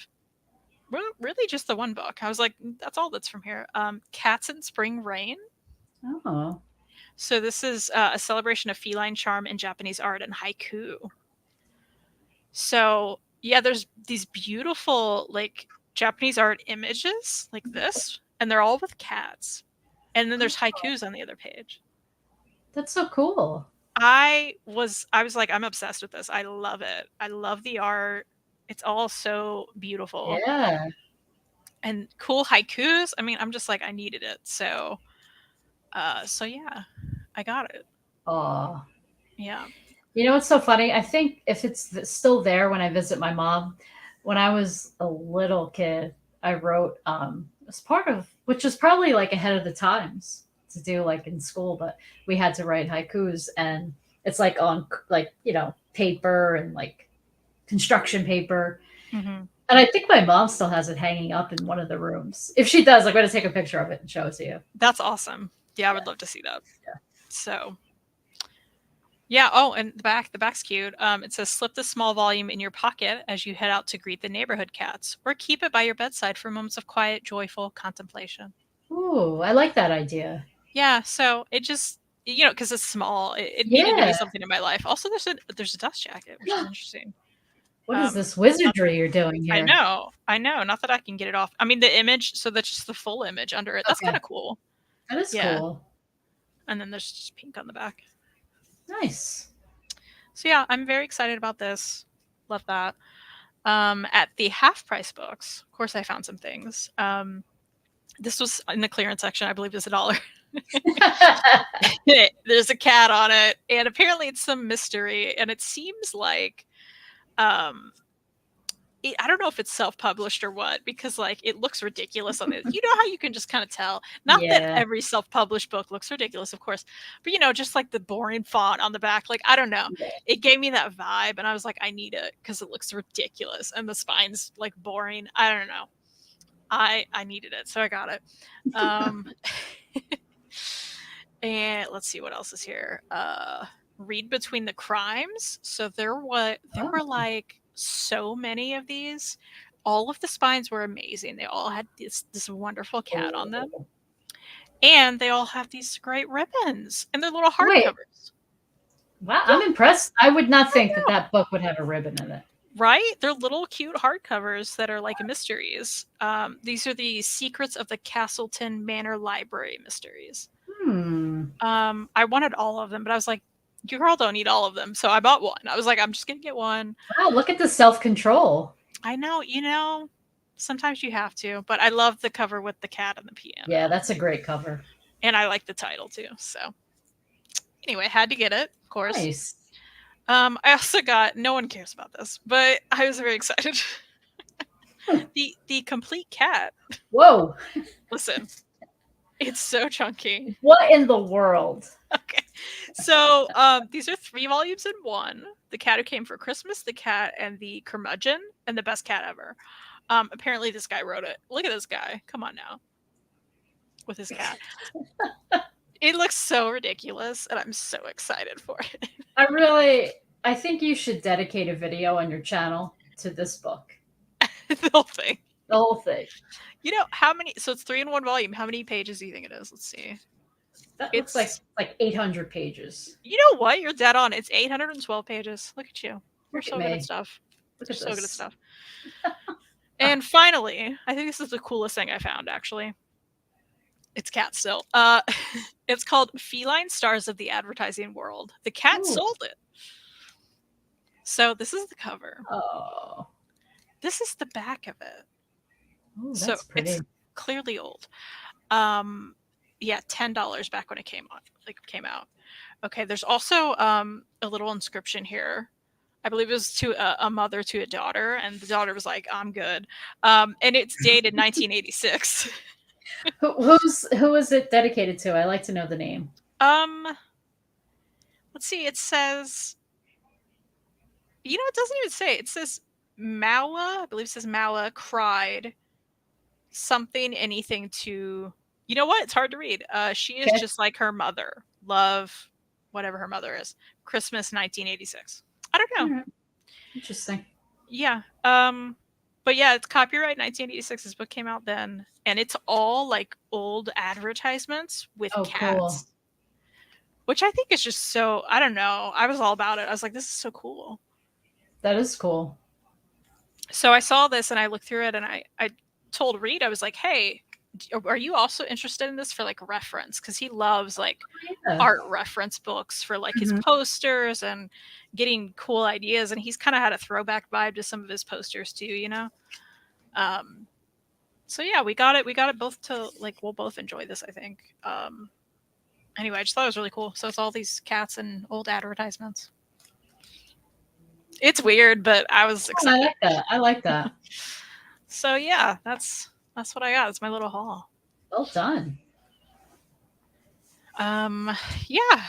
really just the one book. I was like, that's all that's from here. Cats in Spring Rain. Oh. So this is a celebration of feline charm in Japanese art and haiku. So yeah, there's these beautiful like Japanese art images like this, and they're all with cats. And then there's haikus on the other page. That's so cool. I was like, I'm obsessed with this. I love it. I love the art. It's all so beautiful. Yeah. And cool haikus. I mean, I'm just like, I needed it. So yeah, I got it. Oh. Yeah. You know what's so funny? I think if it's still there when I visit my mom, when I was a little kid, I wrote as part of, which was probably like ahead of the times to do like in school, but we had to write haikus, and it's like on like, paper and like construction paper. Mm-hmm. And I think my mom still has it hanging up in one of the rooms. If she does, I'm going to take a picture of it and show it to you. That's awesome. Yeah, I would love to see that. Yeah. So, yeah. Oh, and the back's cute. It says, slip the small volume in your pocket as you head out to greet the neighborhood cats, or keep it by your bedside for moments of quiet, joyful contemplation. Ooh, I like that idea. Yeah. So it just, because it's small, it needed to be something in my life. Also, there's a dust jacket, which is interesting. What is this wizardry you're doing here? I know. Not that I can get it off. I mean, the image, so that's just the full image under it. That's kind of cool. That is cool. And then there's just pink on the back. Nice. So yeah, I'm very excited about this. Love that. At the half price books, of course, I found some things. This was in the clearance section. I believe it was $1. There's a cat on it, and apparently it's some mystery, and it seems like I don't know if it's self-published or what, because like it looks ridiculous on it. You know how you can just kind of tell. Not that every self-published book looks ridiculous, of course, but just like the boring font on the back. Like, I don't know. It gave me that vibe, and I was like, I need it because it looks ridiculous, and the spine's like boring. I don't know. I needed it, so I got it. And let's see what else is here. Read Between the Crimes. So there were like so many of these. All of the spines were amazing. They all had this wonderful cat on them. And they all have these great ribbons. And they're little hardcovers. Wow, I'm impressed. I would not think that book would have a ribbon in it. Right? They're little cute hardcovers that are like mysteries. These are the Secrets of the Castleton Manor Library mysteries. I wanted all of them, but I was like, you girl don't need all of them. So I bought one. I was like, I'm just going to get one. Wow, look at the self-control. I know, sometimes you have to, but I love the cover with the cat and the piano. Yeah, that's a great cover. And I like the title too. So anyway, had to get it, of course. Nice. I also got, no one cares about this, but I was very excited. the Complete Cat. Whoa. Listen, it's so chunky. What in the world? Okay. So these are 3 volumes in one. The Cat Who Came for Christmas, The Cat and the Curmudgeon, and The Best Cat Ever. Apparently this guy wrote it. Look at this guy. Come on now. With his cat. It looks so ridiculous, and I'm so excited for it. I think you should dedicate a video on your channel to this book. The whole thing. The whole thing. You know, how many, so it's 3 in 1 volume. How many pages do you think it is? Let's see. That looks like 800 pages. You know what? You're dead on. It's 812 pages. Look at you. You're so good at stuff. You're so good at stuff. And finally, I think this is the coolest thing I found, actually. It's cat still. It's called Feline Stars of the Advertising World. The cat sold it. So this is the cover. Oh. This is the back of it. Ooh, that's so pretty. It's clearly old. Yeah, $10 back when it came out. Okay, there's also a little inscription here. I believe it was to a mother to a daughter, and the daughter was like, "I'm good." And it's dated 1986. Who is it dedicated to? I like to know the name. Let's see. It says, it doesn't even say. It says Mala. I believe it says Mala cried something, anything to. You know what? It's hard to read. She is just like her mother. Love, whatever her mother is. Christmas 1986. I don't know. Interesting. Yeah. But yeah, it's copyright 1986. This book came out then, and it's all like old advertisements with cats, cool. Which I think is just so. I don't know. I was all about it. I was like, this is so cool. That is cool. So I saw this and I looked through it, and I told Reed, I was like, hey, are you also interested in this for like reference? Because he loves like art reference books for like his posters and getting cool ideas, and he's kind of had a throwback vibe to some of his posters too, so yeah, we got it both to like, we'll both enjoy this, I think. Anyway, I just thought it was really cool. So it's all these cats and old advertisements. It's weird, but I was excited. I like that. So yeah, that's what I got. It's my little haul. Well done. Yeah.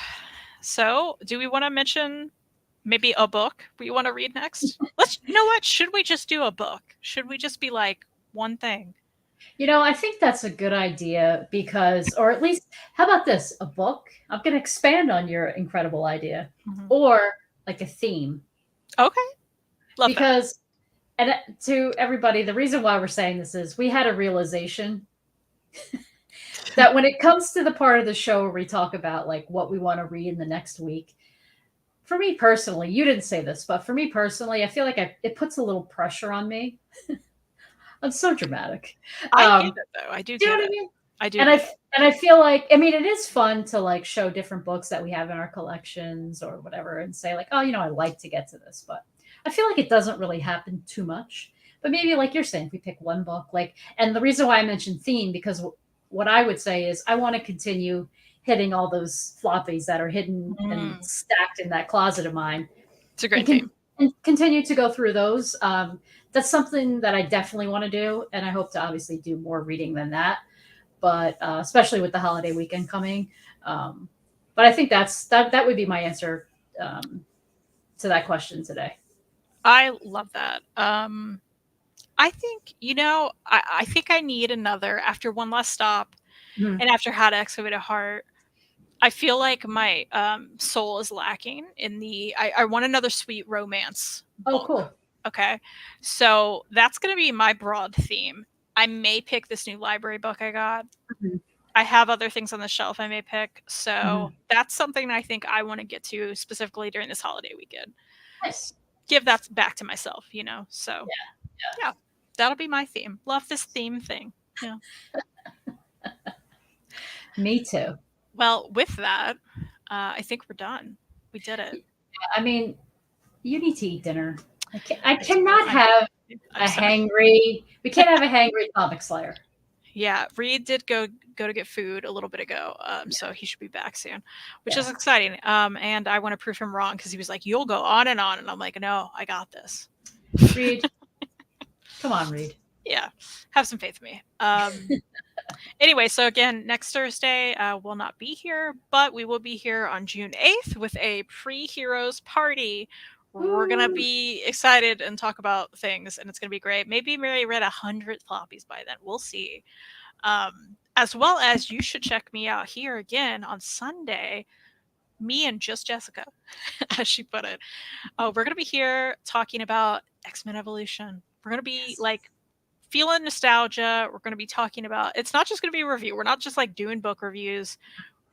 So do we want to mention maybe a book we want to read next? You know what? Should we just do a book? Should we just be like one thing? I think that's a good idea because, or at least, how about this? A book? I'm going to expand on your incredible idea. Or like a theme. Okay. Love because that. And to everybody, the reason why we're saying this is we had a realization that when it comes to the part of the show where we talk about like what we want to read in the next week, for me personally, you didn't say this, but for me personally, I feel like it puts a little pressure on me. I'm so dramatic. I get it though. I do get it. I mean? I do. And I feel like, I mean, it is fun to like show different books that we have in our collections or whatever and say like, oh, I like to get to this, but I feel like it doesn't really happen too much. But maybe like you're saying, if we pick one book, and the reason why I mentioned theme, because what I would say is I want to continue hitting all those floppies that are hidden and stacked in that closet of mine. It's a great theme. and continue to go through those. That's something that I definitely want to do, and I hope to obviously do more reading than that. But especially with the holiday weekend coming, but I think that would be my answer to that question today. I love that. I think, I think I need another after One Last Stop Mhm. and after How to Excavate a Heart. I feel like my soul is lacking in I want another sweet romance Oh, book. cool. Okay. So that's going to be my broad theme. I may pick this new library book I got. Mhm. I have other things on the shelf I may pick. So Mhm. that's something I think I want to get to specifically during this holiday weekend. Nice. Give that back to myself, So Yeah. yeah, that'll be my theme. Love this theme thing. Yeah. Me too. Well, with that, I think we're done. We did it. I mean, you need to eat dinner. I I do. cannot have I'm a sorry. hangry. We can't have a hangry comic slayer. Yeah, Reed did go to get food a little bit ago, so he should be back soon, which is Yeah. exciting. And I want to prove him wrong because he was like, "You'll go on," and I'm like, "No, I got this." Reed, come on, Reed. Yeah, have some faith in me. Anyway, so again, next Thursday will not be here, but we will be here on June 8th with a pre-heroes party. We're gonna Woo. be excited and talk about things, and it's gonna be great. Maybe Mary read 100 floppies by then. We'll see. As well as you should check me out here again on Sunday. Me and just Jessica, as she put it. We're gonna be here talking about X-Men Evolution. We're gonna be Yes. like feeling nostalgia. We're going to be talking about, it's not just going to be a review. We're not just like doing book reviews.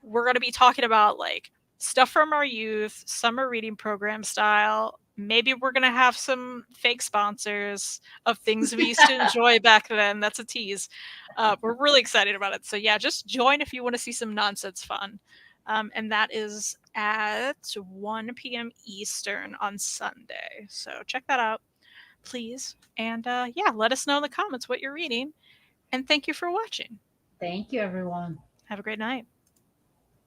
We're going to be talking about like stuff from our youth, summer reading program style. Maybe we're going to have some fake sponsors of things we used to enjoy back then. That's a tease. We're really excited about it. So yeah, just join if you want to see some nonsense fun. And that is at 1 p.m. Eastern on Sunday. So check that out, please. And yeah, let us know in the comments what you're reading. And thank you for watching. Thank you, everyone. Have a great night.